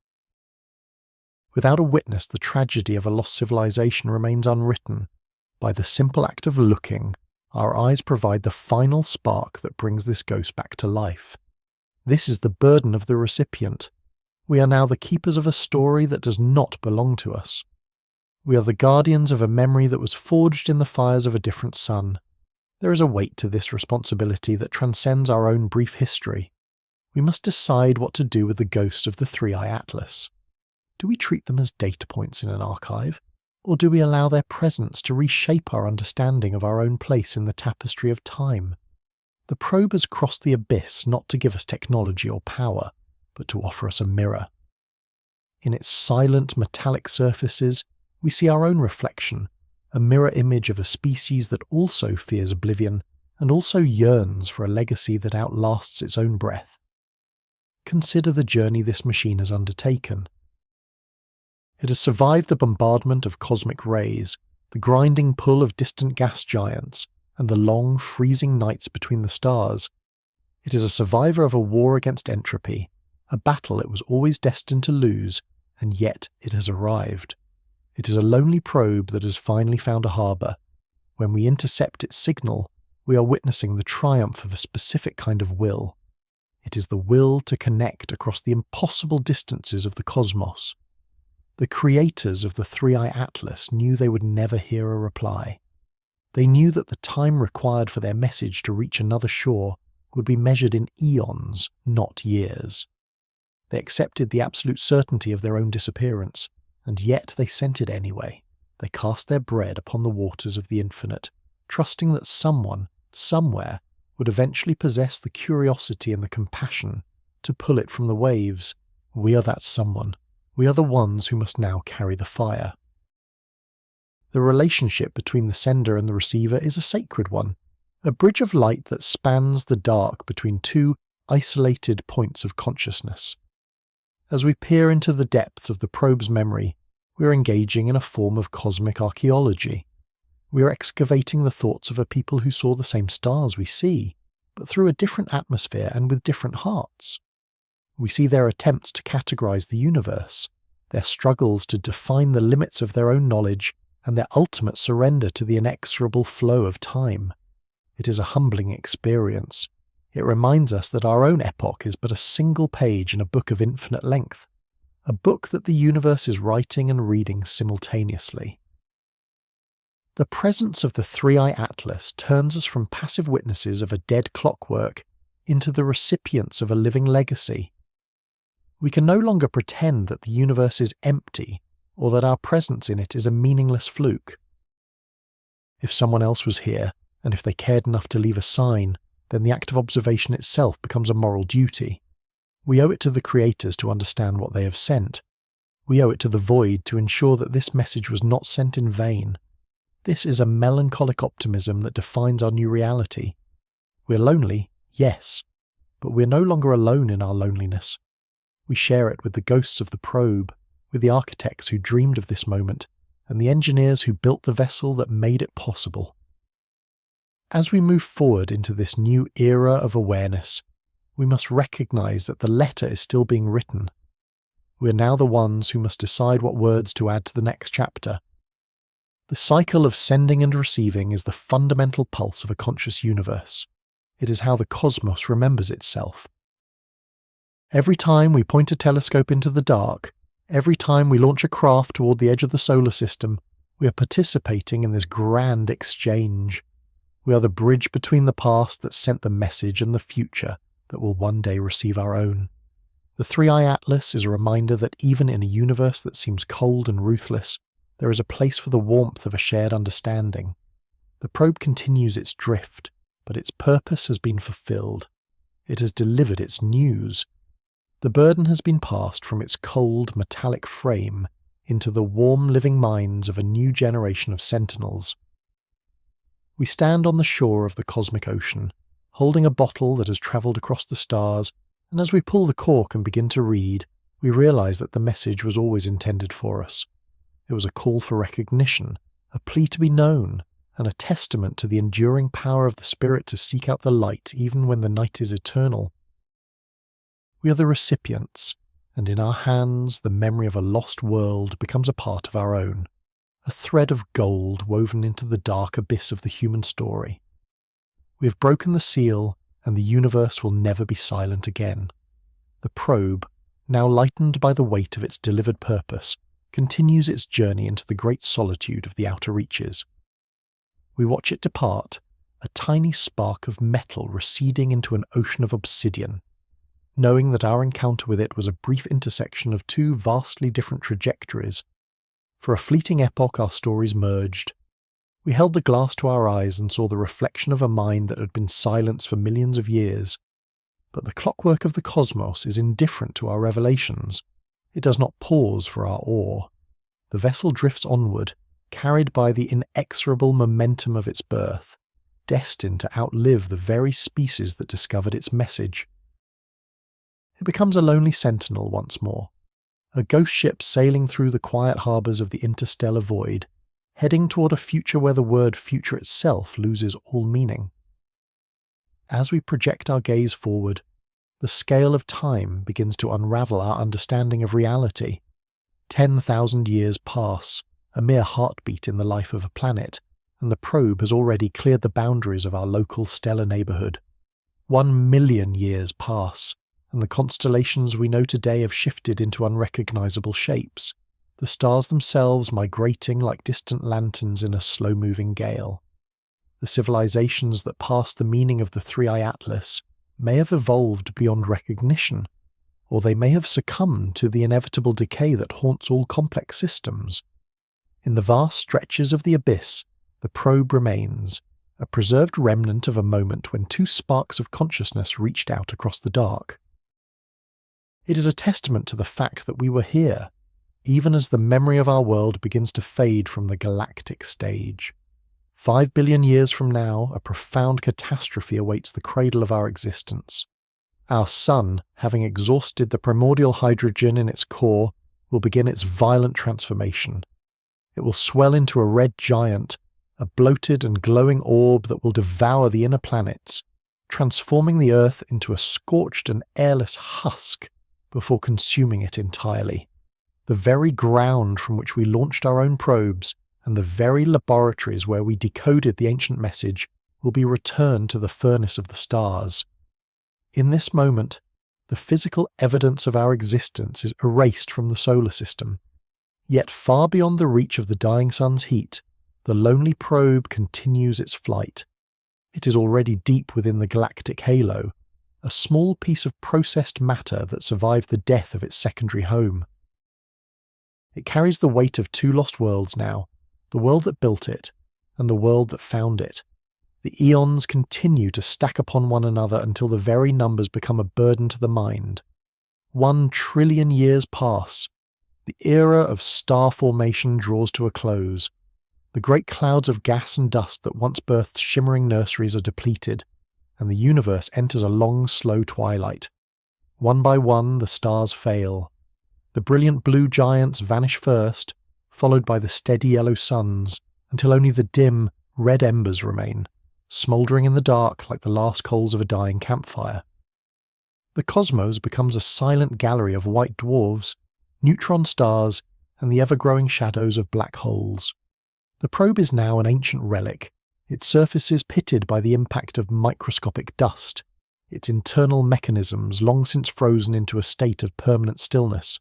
A: Without a witness, the tragedy of a lost civilization remains unwritten. By the simple act of looking, our eyes provide the final spark that brings this ghost back to life. This is the burden of the recipient. We are now the keepers of a story that does not belong to us. We are the guardians of a memory that was forged in the fires of a different sun. There is a weight to this responsibility that transcends our own brief history. We must decide what to do with the ghosts of the Three-Eye Atlas. Do we treat them as data points in an archive, or do we allow their presence to reshape our understanding of our own place in the tapestry of time? The probe has crossed the abyss not to give us technology or power, but to offer us a mirror. In its silent metallic surfaces, we see our own reflection, a mirror image of a species that also fears oblivion and also yearns for a legacy that outlasts its own breath. Consider the journey this machine has undertaken. It has survived the bombardment of cosmic rays, the grinding pull of distant gas giants, and the long, freezing nights between the stars. It is a survivor of a war against entropy, a battle it was always destined to lose, and yet it has arrived. It is a lonely probe that has finally found a harbour. When we intercept its signal, we are witnessing the triumph of a specific kind of will. It is the will to connect across the impossible distances of the cosmos. The creators of the Three-Eye Atlas knew they would never hear a reply. They knew that the time required for their message to reach another shore would be measured in eons, not years. They accepted the absolute certainty of their own disappearance, and yet they sent it anyway. They cast their bread upon the waters of the infinite, trusting that someone, somewhere, would eventually possess the curiosity and the compassion to pull it from the waves. We are that someone. We are the ones who must now carry the fire. The relationship between the sender and the receiver is a sacred one, a bridge of light that spans the dark between two isolated points of consciousness. As we peer into the depths of the probe's memory, we are engaging in a form of cosmic archaeology. We are excavating the thoughts of a people who saw the same stars we see, but through a different atmosphere and with different hearts. We see their attempts to categorize the universe, their struggles to define the limits of their own knowledge, and their ultimate surrender to the inexorable flow of time. It is a humbling experience. It reminds us that our own epoch is but a single page in a book of infinite length, a book that the universe is writing and reading simultaneously. The presence of the Three-Eye Atlas turns us from passive witnesses of a dead clockwork into the recipients of a living legacy. We can no longer pretend that the universe is empty or that our presence in it is a meaningless fluke. If someone else was here, and if they cared enough to leave a sign, then the act of observation itself becomes a moral duty. We owe it to the creators to understand what they have sent. We owe it to the void to ensure that this message was not sent in vain. This is a melancholic optimism that defines our new reality. We're lonely, yes, but we're no longer alone in our loneliness. We share it with the ghosts of the probe, with the architects who dreamed of this moment, and the engineers who built the vessel that made it possible. As we move forward into this new era of awareness, we must recognize that the letter is still being written. We're now the ones who must decide what words to add to the next chapter. The cycle of sending and receiving is the fundamental pulse of a conscious universe. It is how the cosmos remembers itself. Every time we point a telescope into the dark, every time we launch a craft toward the edge of the solar system, we are participating in this grand exchange. We are the bridge between the past that sent the message and the future that will one day receive our own. The Three-Eye Atlas is a reminder that even in a universe that seems cold and ruthless, there is a place for the warmth of a shared understanding. The probe continues its drift, but its purpose has been fulfilled. It has delivered its news. The burden has been passed from its cold, metallic frame into the warm, living minds of a new generation of sentinels. We stand on the shore of the cosmic ocean, holding a bottle that has travelled across the stars, and as we pull the cork and begin to read, we realise that the message was always intended for us. It was a call for recognition, a plea to be known, and a testament to the enduring power of the spirit to seek out the light even when the night is eternal. We are the recipients, and in our hands the memory of a lost world becomes a part of our own, a thread of gold woven into the dark abyss of the human story. We have broken the seal, and the universe will never be silent again. The probe, now lightened by the weight of its delivered purpose, continues its journey into the great solitude of the outer reaches. We watch it depart, a tiny spark of metal receding into an ocean of obsidian, knowing that our encounter with it was a brief intersection of two vastly different trajectories. For a fleeting epoch our stories merged. We held the glass to our eyes and saw the reflection of a mind that had been silenced for millions of years. But the clockwork of the cosmos is indifferent to our revelations. It does not pause for our awe. The vessel drifts onward, carried by the inexorable momentum of its birth, destined to outlive the very species that discovered its message. It becomes a lonely sentinel once more, a ghost ship sailing through the quiet harbours of the interstellar void, heading toward a future where the word future itself loses all meaning. As we project our gaze forward, the scale of time begins to unravel our understanding of reality. 10,000 years pass, a mere heartbeat in the life of a planet, and the probe has already cleared the boundaries of our local stellar neighbourhood. 1,000,000 years pass, and the constellations we know today have shifted into unrecognisable shapes, the stars themselves migrating like distant lanterns in a slow-moving gale. The civilizations that passed the meaning of the Three-Eye Atlas may have evolved beyond recognition, or they may have succumbed to the inevitable decay that haunts all complex systems. In the vast stretches of the abyss, the probe remains, a preserved remnant of a moment when two sparks of consciousness reached out across the dark. It is a testament to the fact that we were here, even as the memory of our world begins to fade from the galactic stage. 5 billion years from now, a profound catastrophe awaits the cradle of our existence. Our sun, having exhausted the primordial hydrogen in its core, will begin its violent transformation. It will swell into a red giant, a bloated and glowing orb that will devour the inner planets, transforming the Earth into a scorched and airless husk before consuming it entirely. The very ground from which we launched our own probes and the very laboratories where we decoded the ancient message will be returned to the furnace of the stars. In this moment, the physical evidence of our existence is erased from the solar system. Yet far beyond the reach of the dying sun's heat, the lonely probe continues its flight. It is already deep within the galactic halo, a small piece of processed matter that survived the death of its secondary home. It carries the weight of two lost worlds now, the world that built it and the world that found it. The eons continue to stack upon one another until the very numbers become a burden to the mind. 1 trillion years pass. The era of star formation draws to a close. The great clouds of gas and dust that once birthed shimmering nurseries are depleted, and the universe enters a long, slow twilight. One by one, the stars fail. The brilliant blue giants vanish first, followed by the steady yellow suns, until only the dim, red embers remain, smouldering in the dark like the last coals of a dying campfire. The cosmos becomes a silent gallery of white dwarfs, neutron stars, and the ever-growing shadows of black holes. The probe is now an ancient relic, its surface is pitted by the impact of microscopic dust, its internal mechanisms long since frozen into a state of permanent stillness.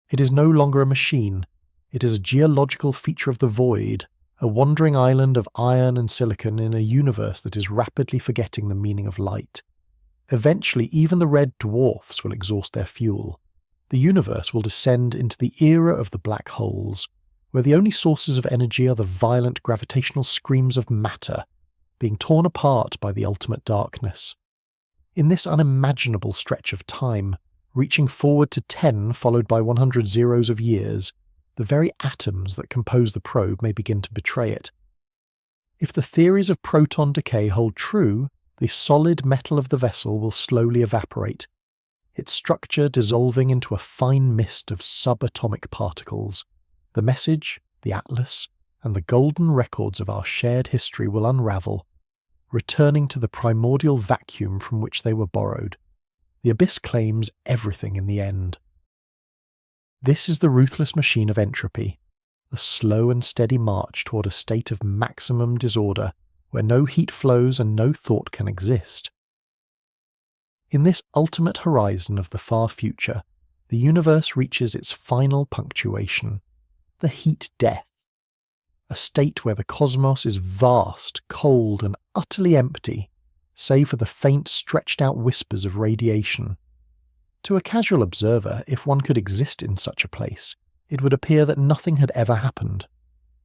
A: It is no longer a machine, it is a geological feature of the void, a wandering island of iron and silicon in a universe that is rapidly forgetting the meaning of light. Eventually, even the red dwarfs will exhaust their fuel. The universe will descend into the era of the black holes, where the only sources of energy are the violent gravitational screams of matter, being torn apart by the ultimate darkness. In this unimaginable stretch of time, reaching forward to 10 followed by 100 zeros of years, the very atoms that compose the probe may begin to betray it. If the theories of proton decay hold true, the solid metal of the vessel will slowly evaporate, its structure dissolving into a fine mist of subatomic particles. The message, the atlas, and the golden records of our shared history will unravel, returning to the primordial vacuum from which they were borrowed. The abyss claims everything in the end. This is the ruthless machine of entropy, a slow and steady march toward a state of maximum disorder where no heat flows and no thought can exist. In this ultimate horizon of the far future, the universe reaches its final punctuation, the heat death, a state where the cosmos is vast, cold, and utterly empty, save for the faint, stretched-out whispers of radiation. To a casual observer, if one could exist in such a place, it would appear that nothing had ever happened.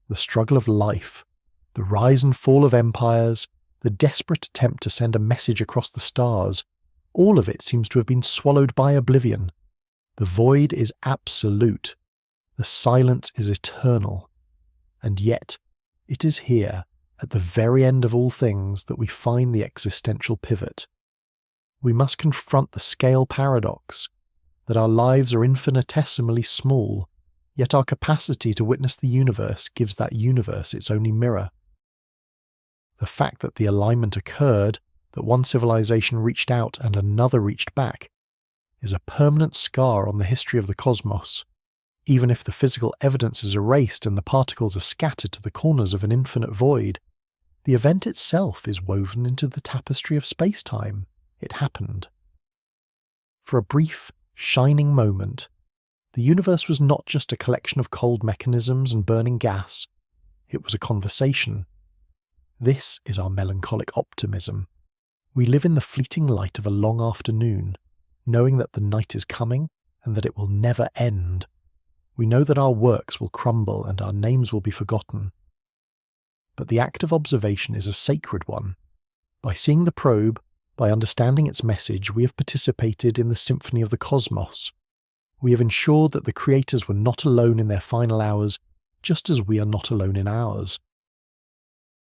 A: The struggle of life, the rise and fall of empires, the desperate attempt to send a message across the stars, all of it seems to have been swallowed by oblivion. The void is absolute. The silence is eternal. And yet, it is here, at the very end of all things, that we find the existential pivot. We must confront the scale paradox, that our lives are infinitesimally small, yet our capacity to witness the universe gives that universe its only mirror. The fact that the alignment occurred, that one civilization reached out and another reached back, is a permanent scar on the history of the cosmos. Even if the physical evidence is erased and the particles are scattered to the corners of an infinite void, the event itself is woven into the tapestry of space-time. It happened. For a brief, shining moment, the universe was not just a collection of cold mechanisms and burning gas. It was a conversation. This is our melancholic optimism. We live in the fleeting light of a long afternoon, knowing that the night is coming and that it will never end. We know that our works will crumble and our names will be forgotten. But the act of observation is a sacred one. By seeing the probe, by understanding its message, we have participated in the symphony of the cosmos. We have ensured that the creators were not alone in their final hours, just as we are not alone in ours.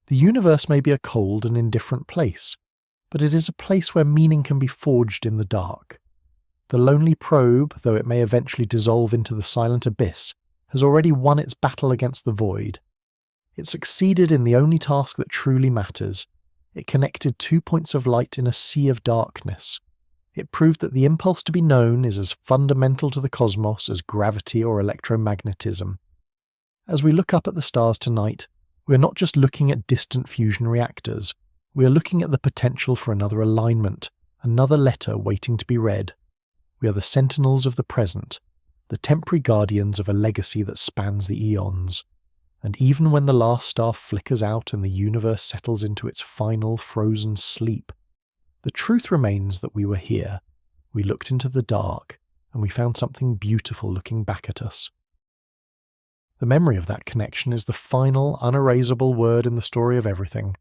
A: The universe may be a cold and indifferent place, but it is a place where meaning can be forged in the dark. The lonely probe, though it may eventually dissolve into the silent abyss, has already won its battle against the void. It succeeded in the only task that truly matters. It connected 2 points of light in a sea of darkness. It proved that the impulse to be known is as fundamental to the cosmos as gravity or electromagnetism. As we look up at the stars tonight, we are not just looking at distant fusion reactors. We are looking at the potential for another alignment, another letter waiting to be read. We are the sentinels of the present, the temporary guardians of a legacy that spans the eons. And even when the last star flickers out and the universe settles into its final frozen sleep, the truth remains that we were here. We looked into the dark, and we found something beautiful looking back at us. The memory of that connection is the final, unerasable word in the story of everything.